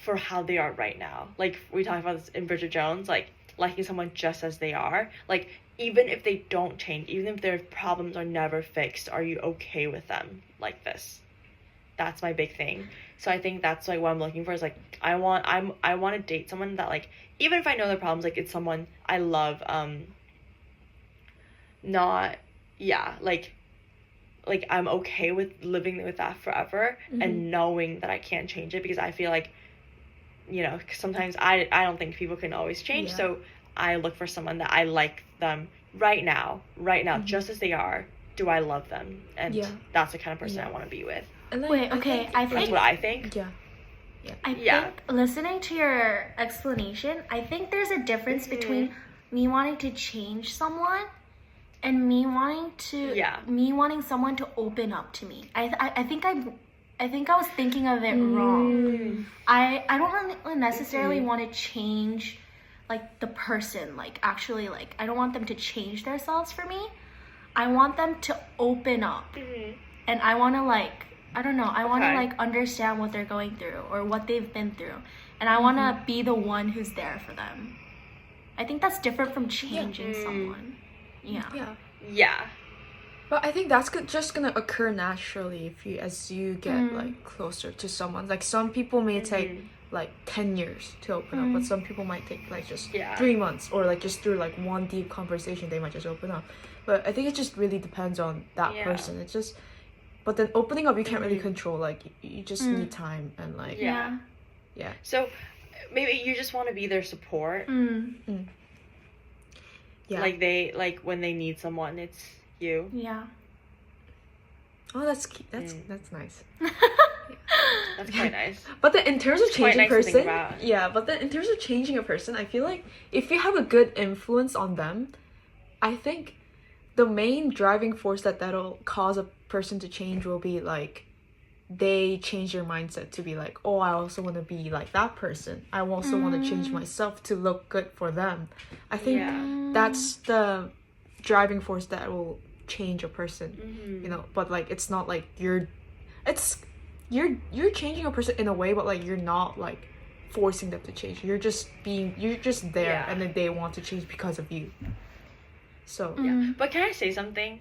for how they are right now. Like we talked about this in Bridget Jones, like liking someone just as they are. Like even if they don't change, even if their problems are never fixed, are you okay with them like this? That's my big thing. So I think that's like what I'm looking for is like I want to date someone that like even if I know their problems, like it's someone I love, like I'm okay with living with that forever and knowing that I can't change it because I feel like, you know, sometimes I don't think people can always change. Yeah. So I look for someone that I like them right now, just as they are. Do I love them? And that's the kind of person I want to be with. And like, Wait, okay, I That's think what I think. Yeah. I think listening to your explanation, I think there's a difference between me wanting to change someone and me wanting someone to open up to me. I think I was thinking of it wrong. I don't really necessarily want to change like the person, like actually, like I don't want them to change themselves for me. I want them to open up, and I want to like, I don't know, I want to like understand what they're going through or what they've been through, and I want to be the one who's there for them. I think that's different from changing someone. Yeah. But I think that's just gonna occur naturally as you get like closer to someone. Like some people may take like 10 years to open up, but some people might take like just 3 months, or like just through like one deep conversation they might just open up. But I think it just really depends on that person. It's just, but then opening up you can't really control. Like you just need time and like yeah. So maybe you just want to be their support. Yeah. Like they, like when they need someone, it's you. Yeah. Oh, that's nice. That's quite nice. But then in terms of changing a nice to think person, about. but then in terms of changing a person, I feel like if you have a good influence on them, I think the main driving force that'll cause a person to change will be like they change their mindset to be like, oh, I also want to be like that person. I also want to change myself to look good for them. I think that's the driving force that will change a person, you know. But like it's not like you're changing a person in a way, but like you're not like forcing them to change. You're just there, and then they want to change because of you. So But can I say something?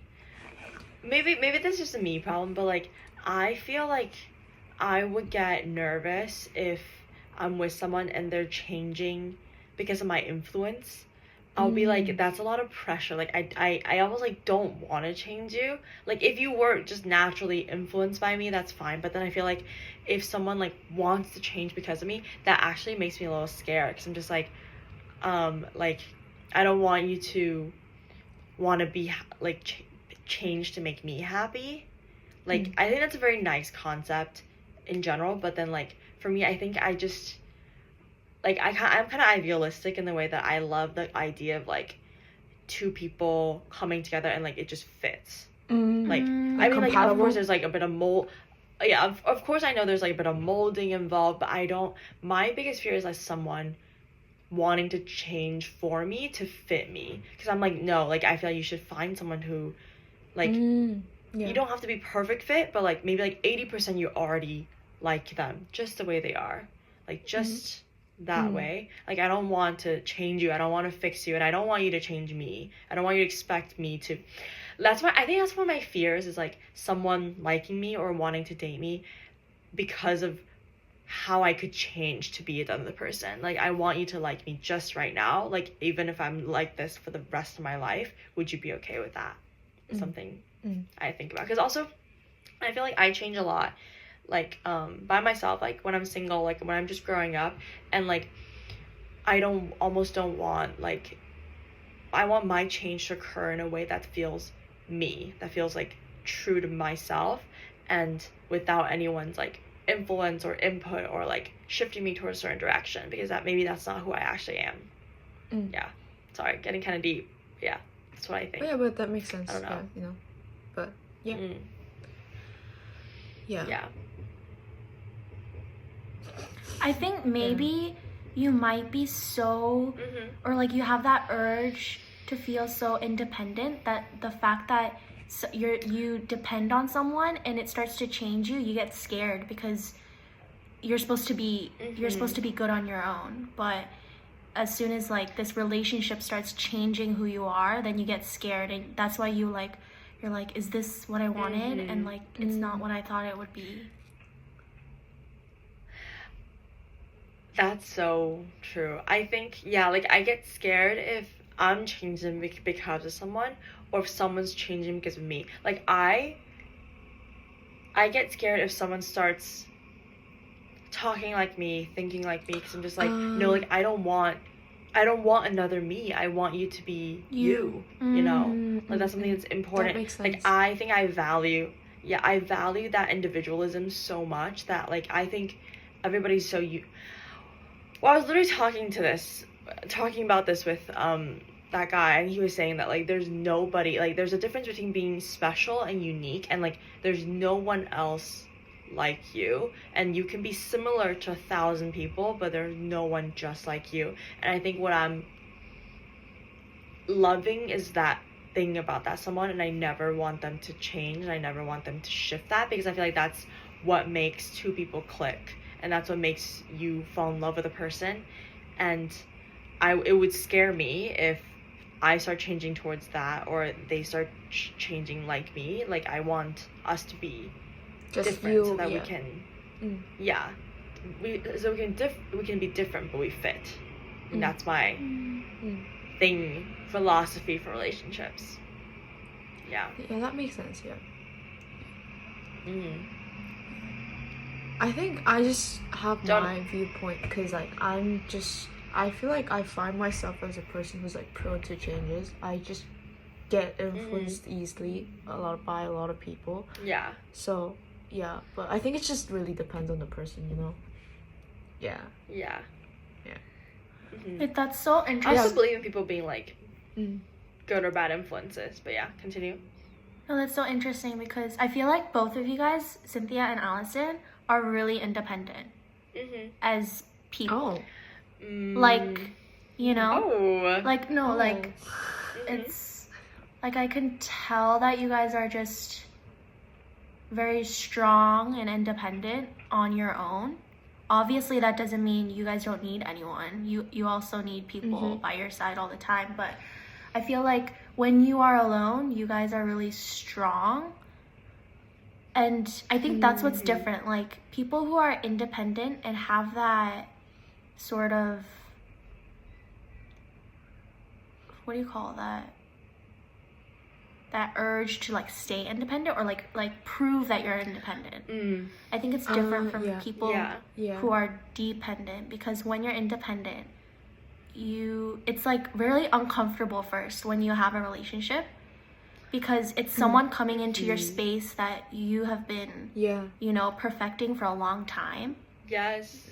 Maybe that's just a me problem, but like I feel like I would get nervous if I'm with someone and they're changing because of my influence. I'll be like, that's a lot of pressure. Like I almost like don't want to change you. Like if you were just naturally influenced by me, that's fine. But then I feel like if someone like wants to change because of me, that actually makes me a little scared, because I'm just like I don't want you to want to be like change to make me happy. Like I think that's a very nice concept in general, but then like for me, I think I just like I'm kind of idealistic in the way that I love the idea of like two people coming together and like it just fits. Like I mean, like of course there's like a bit of mold. Yeah, of course I know there's like a bit of molding involved, but I don't. My biggest fear is like someone wanting to change for me to fit me, because I'm like, no, like I feel like you should find someone who like you don't have to be perfect fit, but like maybe like 80% you already like them just the way they are, like just that way. Like I don't want to change you, I don't want to fix you, and I don't want you to change me. I don't want you to expect me to. I think that's one of my fears, is like someone liking me or wanting to date me because of how I could change to be another person. Like I want you to like me just right now, like even if I'm like this for the rest of my life, would you be okay with that? Something I think about, because also I feel like I change a lot, like by myself, like when I'm single, like when I'm just growing up, and like I almost don't want, like I want my change to occur in a way that feels me, that feels like true to myself, and without anyone's like influence or input or like shifting me towards a certain direction, because that's not who I actually am. Sorry, getting kind of deep. That's what I think. Oh, yeah, but that makes sense. I don't know. Yeah, you know, but yeah. Yeah. I think maybe you might be so, or like you have that urge to feel so independent that the fact that you depend on someone and it starts to change you, you get scared because you're supposed to be good on your own. But as soon as like this relationship starts changing who you are, then you get scared, and that's why you're like, is this what I wanted? And like it's not what I thought it would be. That's so true. I think, like I get scared if I'm changing because of someone, or if someone's changing because of me. Like I get scared if someone starts talking like me, thinking like me, because I'm just like, no, like I don't want another me. I want you to be you know? Like that's something that's important. That makes sense. Like I think I value that individualism so much, that like I think everybody's so I was literally talking about this with that guy, and he was saying that like there's nobody, like there's a difference between being special and unique, and like there's no one else like you, and you can be similar to 1,000 people, but there's no one just like you. And I think what I'm loving is that thing about that someone, and I never want them to change, and I never want them to shift that, because I feel like that's what makes two people click, and that's what makes you fall in love with a person. And it would scare me if I start changing towards that, or they start changing like me. Like, I want us to be Just different, you, so that yeah. we can we can be different, but we fit. And that's my philosophy for relationships. Yeah, that makes sense. mm. I think I just have Don't- my viewpoint, because like I feel like I find myself as a person who's like prone to changes. I just get influenced easily by a lot of people. Yeah. So yeah, but I think it just really depends on the person, you know. Yeah. Mm-hmm. That's so I interesting. also believe in people being like Mm. good or bad influences, but yeah, continue. No, that's so interesting because I feel like both of you guys, Cynthia and Allison, are really independent as people. Oh. Like, you know? Oh. Like, no, Oh. like, it's, like, I can tell that you guys are just very strong and independent on your own. Obviously, that doesn't mean you guys don't need anyone. You also need people by your side all the time. But I feel like when you are alone, you guys are really strong. And I think that's what's different. Like, people who are independent and have that sort of, what do you call that? That urge to like stay independent or like prove that you're independent. I think it's different from people who are dependent, because when you're independent, it's like really uncomfortable first when you have a relationship, because it's someone coming into your space that you have been you know, perfecting for a long time. Yes.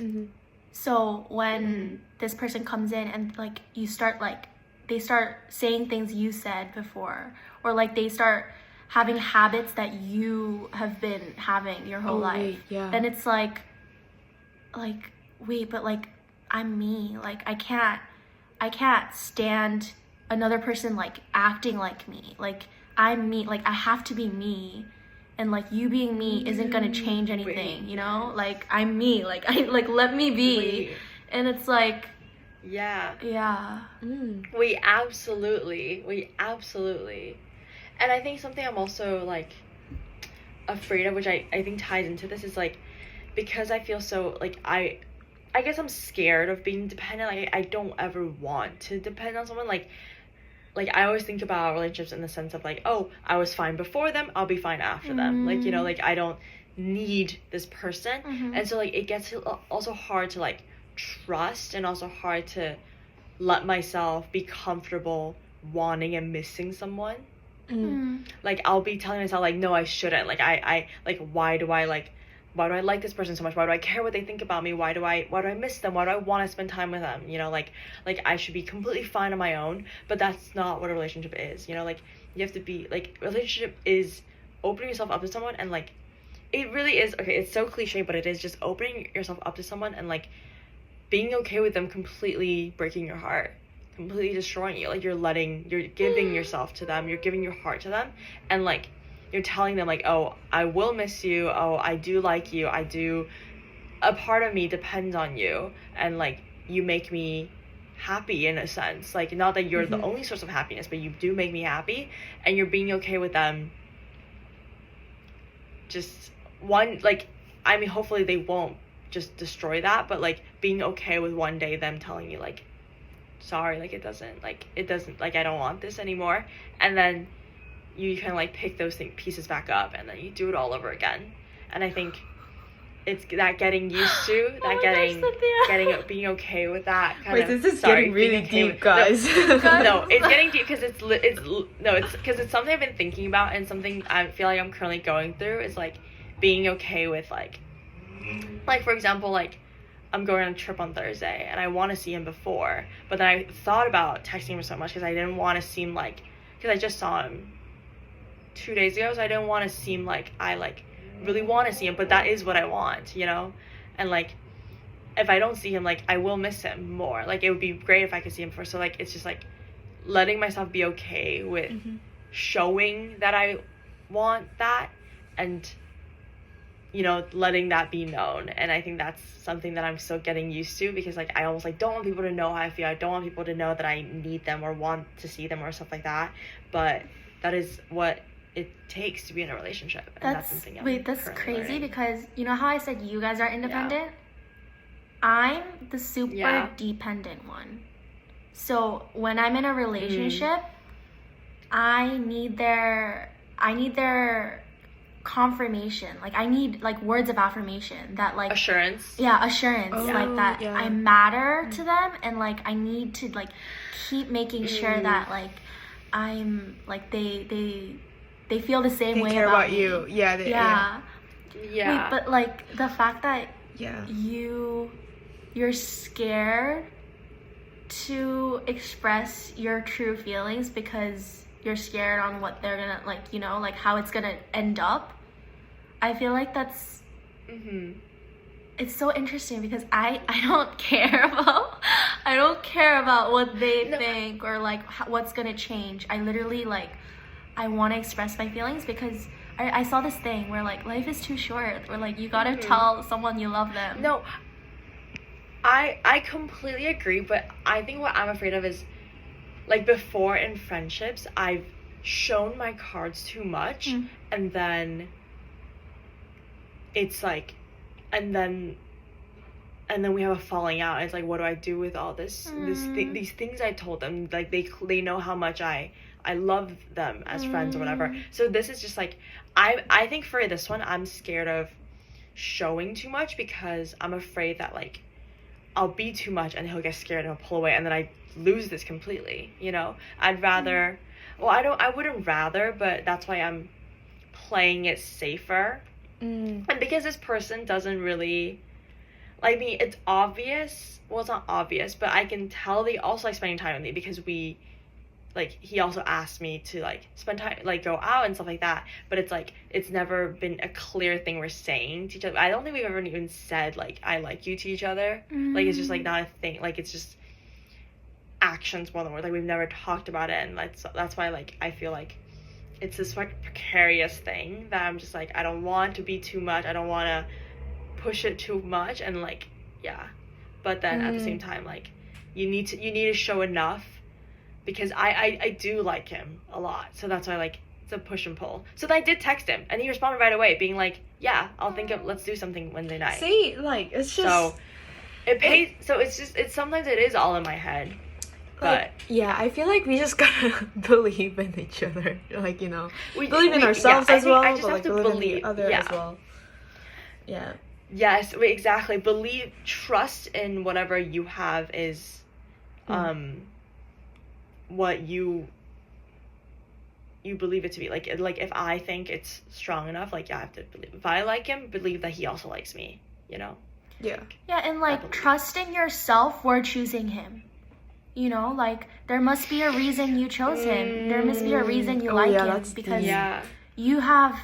So when this person comes in and like you start like they start saying things you said before, or like they start having habits that you have been having your whole life, then it's like wait, but like I'm me. Like I can't stand another person like acting like me. Like I'm me. Like I have to be me. And like you being me isn't gonna change anything, you know? Like I'm me. Like let me be. And it's like we absolutely, and I think something I'm also like afraid of, which I think ties into this, is like, because I feel so like I guess I'm scared of being dependent. Like I don't ever want to depend on someone. Like I always think about relationships in the sense of like, oh, I was fine before them, I'll be fine after them. Like, you know, like I don't need this person. And so like it gets also hard to like trust, and also hard to let myself be comfortable wanting and missing someone. Like I'll be telling myself like, no, I shouldn't. Like I like, why do I like this person so much? Why do I care what they think about me? Why do I miss them? Why do I want to spend time with them? You know, like I should be completely fine on my own. But that's not what a relationship is. You know, like you have to be like, a relationship is opening yourself up to someone, and like it really is, okay, it's so cliche, but it is just opening yourself up to someone and like being okay with them completely breaking your heart, completely destroying you. Like you're giving yourself to them, you're giving your heart to them, and like you're telling them like, oh, I will miss you, oh, I do like you, a part of me depends on you, and like you make me happy in a sense. Like, not that you're the only source of happiness, but you do make me happy, and you're being okay with them. Just one, like, I mean, hopefully they won't just destroy that, but like being okay with one day them telling you like, sorry, like it doesn't like I don't want this anymore, and then you kind of like pick those pieces back up, and then you do it all over again. And I think it's that getting used to that, being okay with that kind of. Wait, this is getting really deep, guys. No, it's getting deep because it's because it's something I've been thinking about, and something I feel like I'm currently going through is like being okay with like for example, like I'm going on a trip on Thursday and I want to see him before, but then I thought about texting him so much because I didn't want to seem like, because I just saw him 2 days ago, so I didn't want to seem like I like really want to see him, but that is what I want, you know? And like, if I don't see him, like, I will miss him more. Like, it would be great if I could see him first. So like, it's just like letting myself be okay with showing that I want that, and you know, letting that be known. And I think that's something that I'm still getting used to, because like I almost like don't want people to know how I feel. I don't want people to know that I need them or want to see them or stuff like that. But that is what it takes to be in a relationship. And that's something that's crazy learning. Because you know how I said you guys are independent? I'm the super dependent one. So when I'm in a relationship, I need their confirmation. Like I need like words of affirmation that like assurance. Assurance. Like that I matter to them, and like I need to like keep making sure that like I'm like they feel the same way care about me. you. Yeah. Wait, but like the fact that you're scared to express your true feelings because you're scared on what they're gonna like, you know, like how it's gonna end up. I feel like that's it's so interesting because I don't care about what they think or like what's gonna change. I literally like I want to express my feelings because I saw this thing where like life is too short, where like you gotta tell someone you love them. No, I completely agree, but I think what I'm afraid of is like before in friendships I've shown my cards too much, and then it's like and then we have a falling out, and it's like, what do I do with all this these things I told them? Like they know how much I love them as friends or whatever. So this is just like I think for this one I'm scared of showing too much because I'm afraid that like I'll be too much and he'll get scared and he'll pull away, and then I lose this completely, you know? I'd rather I wouldn't rather, but that's why I'm playing it safer. And because this person doesn't really like me, it's obvious. Well, it's not obvious, but I can tell they also like spending time with me because we like he also asked me to like spend time, like go out and stuff like that, but it's like it's never been a clear thing we're saying to each other. I don't think we've ever even said like I like you to each other. Like it's just like not a thing. Like it's just actions more than words. Like we've never talked about it, and that's why like I feel like it's this like precarious thing that I'm just like I don't want to be too much. I don't want to push it too much, and like but then at the same time like you need to show enough, because I do like him a lot, so that's why like it's a push and pull. So then I did text him and he responded right away being like, yeah, I'll think of let's do something Wednesday night. See, like it's just so it's sometimes it is all in my head. But yeah, I feel like we just gotta believe in each other, like, you know, we believe in ourselves as well, I just but have like to believe in the other as well. Yes, exactly. Trust in whatever you have is what you believe it to be. Like if I think it's strong enough, like I have to believe. If I like him, believe that he also likes me, you know? Yeah, and like trusting yourself for choosing him. You know, like there must be a reason you chose him. There must be a reason you like him, because you got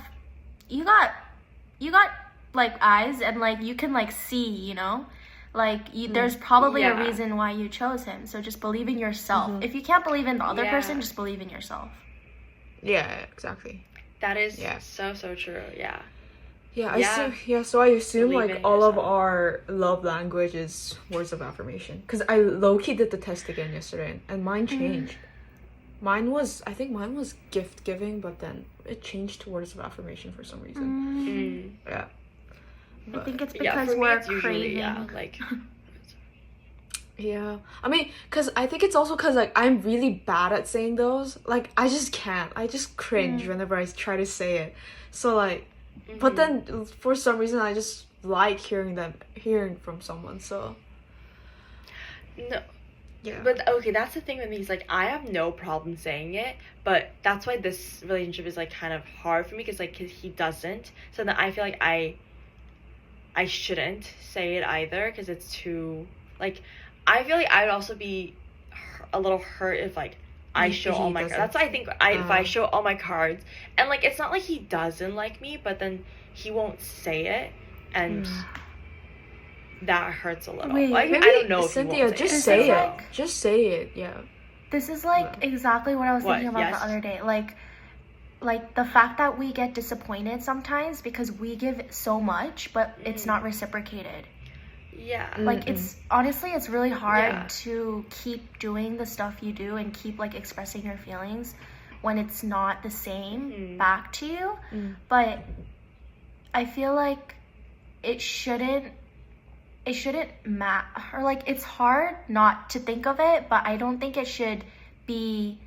like eyes, and like you can like see, you know, like there's probably a reason why you chose him. So just believe in yourself. If you can't believe in the other person, just believe in yourself. Yeah, exactly. That is so true. So I assume Believe like in all of yourself. our love language is words of affirmation, because I low-key did the test again yesterday and mine changed. I think mine was gift giving, but then it changed to words of affirmation for some reason. I think it's For because me, we're it's usually, craving. like I mean, because I think it's also because like I'm really bad at saying those. Like I just can't. I just cringe whenever I try to say it. So like, but then for some reason I just like hearing from someone. So no. Yeah. But okay, that's the thing with me, is like I have no problem saying it, but that's why this relationship is like kind of hard for me, because he doesn't. So then I feel like I shouldn't say it either, because it's too like I feel like I would also be a little hurt if like I show all my cards. That's why I think if I show all my cards, and like it's not like he doesn't like me, but then he won't say it, and that hurts a little. Wait, like, I Maybe, don't know if Cynthia, he won't just say say it. it. Just say it. Yeah. This is like exactly what I was What? thinking about Yes? the other day. Like the fact that we get disappointed sometimes because we give so much, but it's not reciprocated. Yeah. Like it's honestly, it's really hard Yeah. to keep doing the stuff you do and keep like expressing your feelings when it's not the same back to you. But I feel like it shouldn't matter, or like it's hard not to think of it, but I don't think it should be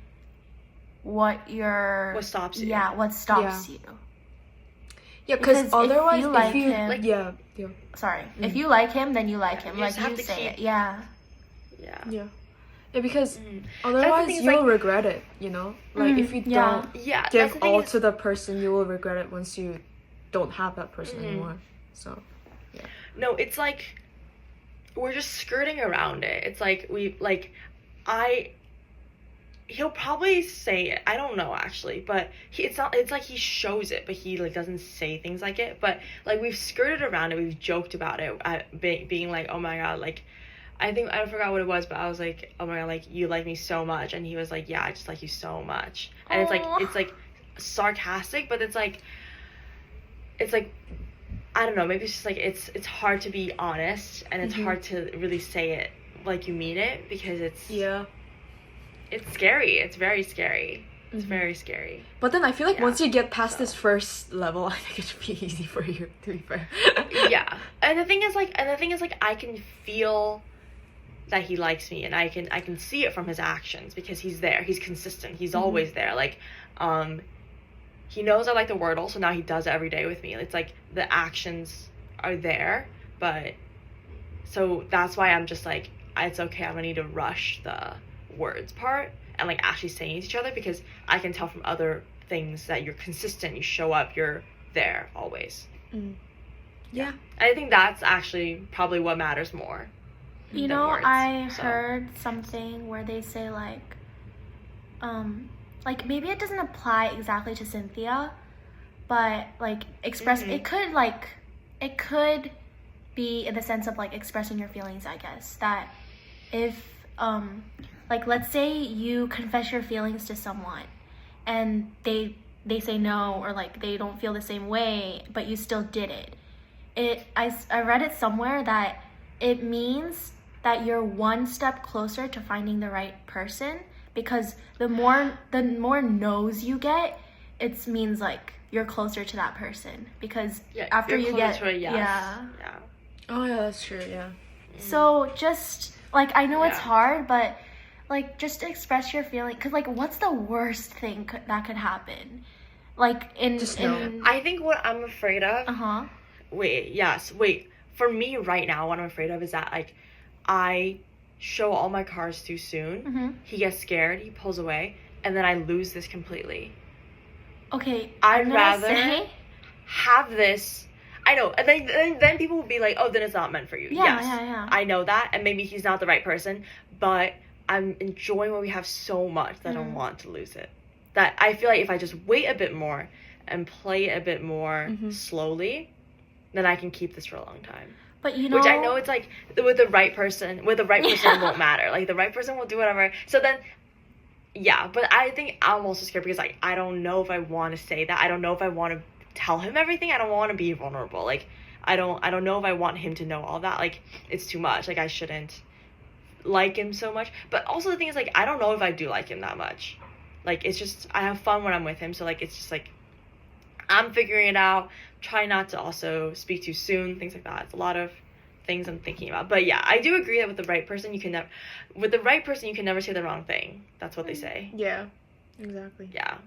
what stops you. Yeah, what stops you. Yeah, because otherwise, if you like if you him, yeah. sorry, if you like him, then you like him. you Like just have you to say keep- it. Yeah. Yeah. Because And otherwise the thing is, you'll like- regret it. You know, like if you yeah. don't Yeah. that's give the thing all is- to the person, you will regret it once you don't have that person anymore. So No, it's like we're just skirting around it. It's like he'll probably say it. I don't know actually, but it's like he shows it, but he like doesn't say things like it. But like we've skirted around it, we've joked about it, being like, oh my god, like I forgot what it was, but I was like, oh my god, like you like me so much, and he was like, yeah, I just like you so much, and Aw. it's like sarcastic, but it's like I don't know, maybe it's just like it's hard to be honest, and it's hard to really say it like you mean it, because it's scary. It's very scary. It's very scary. But then I feel like Yeah. once you get past this first level, I think it should be easy for you, to be fair. Yeah. And the thing is like I can feel that he likes me, and I can see it from his actions, because he's there. He's consistent. He's always there. Like he knows I like the Wordle, so now he does it every day with me. It's like the actions are there, but so that's why I'm just like, it's okay, I'm gonna need to rush the words part and like actually saying it to each other, because I can tell from other things that you're consistent, you show up, you're there always. Yeah. And I think that's actually probably what matters more. You than know, words, I so. heard something where they say like maybe it doesn't apply exactly to Cynthia, but like express it could be in the sense of like expressing your feelings, I guess. That if like let's say you confess your feelings to someone and they say no, or like they don't feel the same way, but you still did it. I read it somewhere that it means that you're one step closer to finding the right person, because the more no's you get, it means like you're closer to that person, because after you're you closer get to a yes. yeah. Oh yeah, that's true. Yeah. So just like, I know it's Yeah. hard, but like just express your feeling, because like what's the worst thing that could happen? Like Just no. I think what I'm afraid of for me right now, what I'm afraid of is that like I show all my cards too soon. He gets scared, he pulls away, and then I lose this completely. Okay, I'd I'm gonna rather say, have this. I know, and then people will be like, oh, then it's not meant for you. Yeah, yes, yeah. I know that, and maybe he's not the right person, but I'm enjoying what we have so much that I don't want to lose it. That I feel like if I just wait a bit more and play it a bit more slowly, then I can keep this for a long time. but you know, Which I know it's like with the right person it won't matter. Like the right person will do whatever. So then, yeah, but I think I'm also scared because like I don't know if I want to say that. I don't know if I want to tell him everything. I don't want to be vulnerable. Like I don't know if I want him to know all that. Like it's too much. Like I shouldn't like him so much. But also the thing is like I don't know if I do like him that much. Like it's just I have fun when I'm with him. So like it's just like I'm figuring it out. Try not to also speak too soon. Things like that. It's a lot of things I'm thinking about. But yeah, I do agree that with the right person you can never say the wrong thing. That's what they say. Yeah. Exactly. Yeah,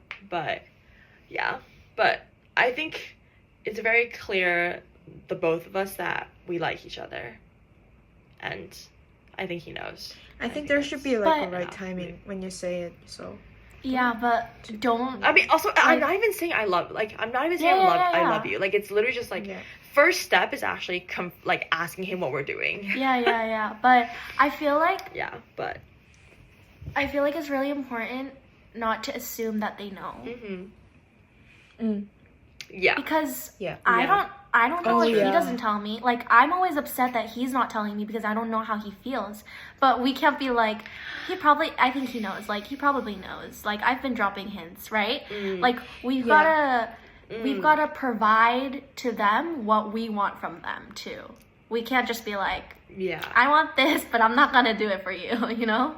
but I think it's very clear, the both of us, that we like each other, and I think he knows. I think there should be like a But- right timing when you say it. So yeah, but don't. I mean, also, I'm not even saying I love I love you. Like it's literally just like first step is actually like asking him what we're doing. Yeah. But I feel like Yeah, but it's really important not to assume that they know. Yeah. Because Yeah. I don't know Oh, if he yeah. doesn't tell me. Like, I'm always upset that he's not telling me because I don't know how he feels. But we can't be like, I think he knows. Like, he probably knows. Like, I've been dropping hints, right? Like, we've gotta provide to them what we want from them too. We can't just be like, Yeah. I want this, but I'm not gonna do it for you, you know?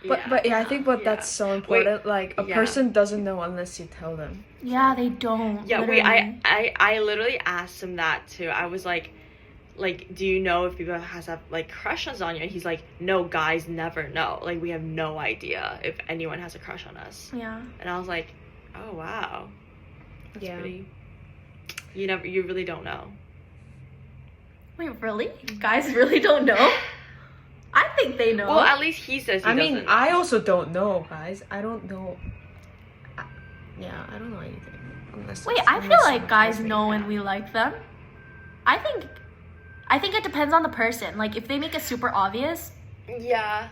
But I think that's so important. Like, a yeah. person doesn't know unless you tell them. Yeah, they don't. Yeah, literally. I literally asked him that too. I was like, do you know if people have like crushes on you? And he's like, no, guys never know. Like, we have no idea if anyone has a crush on us. Yeah. And I was like, oh wow. That's Yeah. pretty. You really don't know. Wait, really? Guys really don't know? I think they know. Well, at least he says he doesn't. I also don't know, guys. I don't know. I don't know anything. Wait, I feel like guys know when we like them. I think it depends on the person. Like, if they make it super obvious. Yeah.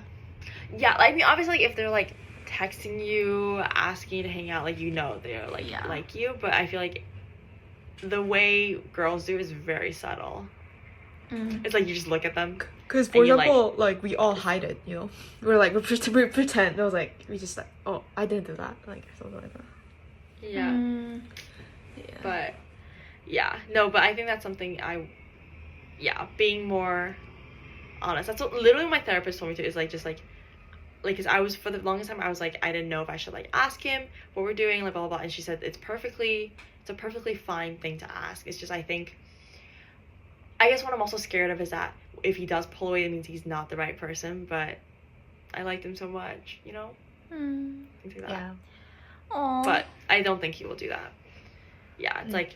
Yeah, I mean, obviously, if they're, like, texting you, asking you to hang out, like, you know they're, like you. But I feel like the way girls do is very subtle. It's like you just look at them. Because, for example, like, we all hide it, you know? We're like, we pretend. I was like, we just like, oh, I didn't do that. Like, something like that. Yeah. But, yeah. No, but I think that's something being more honest. That's what literally my therapist told me to, is like, just like, because I was, for the longest time, I was like, I didn't know if I should, like, ask him what we're doing, like, blah, blah, blah. And she said, it's a perfectly fine thing to ask. It's just, I guess what I'm also scared of is that if he does pull away, it means he's not the right person, but I liked him so much, you know? Things like that. Yeah. Aww. But I don't think he will do that. Yeah, it's like,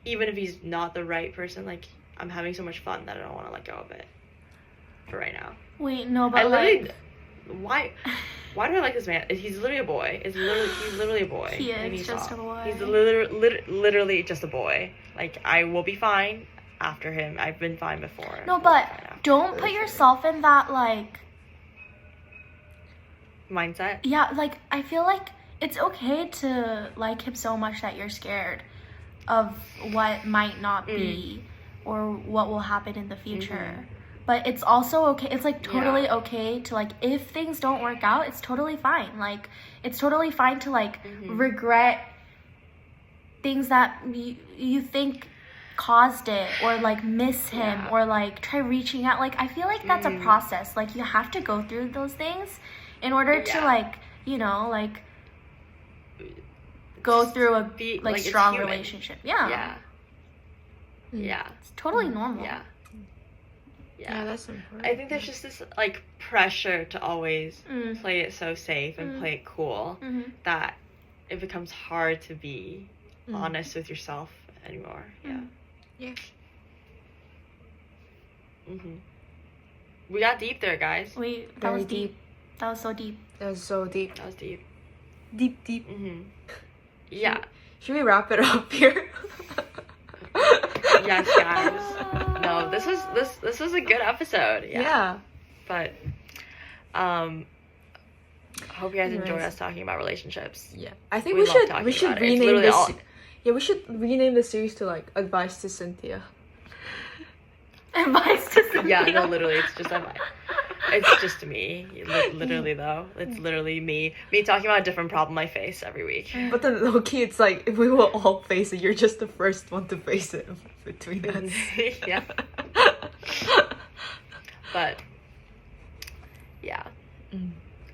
even if he's not the right person, like, I'm having so much fun that I don't want to let go of it for right now. Wait, no, but why do I like this man? He's literally a boy. He's literally a boy. He is just a boy. He's literally just a boy. Like, I will be fine after him. I've been fine before. No, but don't put yourself in that, like, mindset. Yeah, like, I feel like it's okay to like him so much that you're scared of what might not be or what will happen in the future. But it's also okay. It's like totally okay to, like, if things don't work out, it's totally fine. Like, it's totally fine to, like, regret things that you think caused it, or like miss him, or like try reaching out. Like, I feel like that's a process. Like, you have to go through those things in order to, like, you know, like, go through a like strong relationship. Yeah, It's totally normal. Yeah, that's important. I think there's just this, like, pressure to always play it so safe and play it cool that it becomes hard to be honest with yourself anymore. Yeah. We got deep there, guys. That was deep. That was so deep. That was deep. Deep. Yeah. Should we wrap it up here? Yes, guys. No, this was a good episode. Yeah. But hope you guys enjoy us talking about relationships. Yeah. I think we should rename this. Yeah, we should rename the series to, like, Advice to Cynthia. Advice to Cynthia. Yeah, no, literally, it's just advice. It's just me. Literally, though. It's literally me talking about a different problem I face every week. But then, low-key, it's like, if we will all face it, you're just the first one to face it between us. Yeah. But, yeah.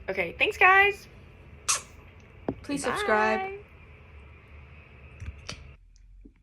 Okay, thanks, guys. Please subscribe.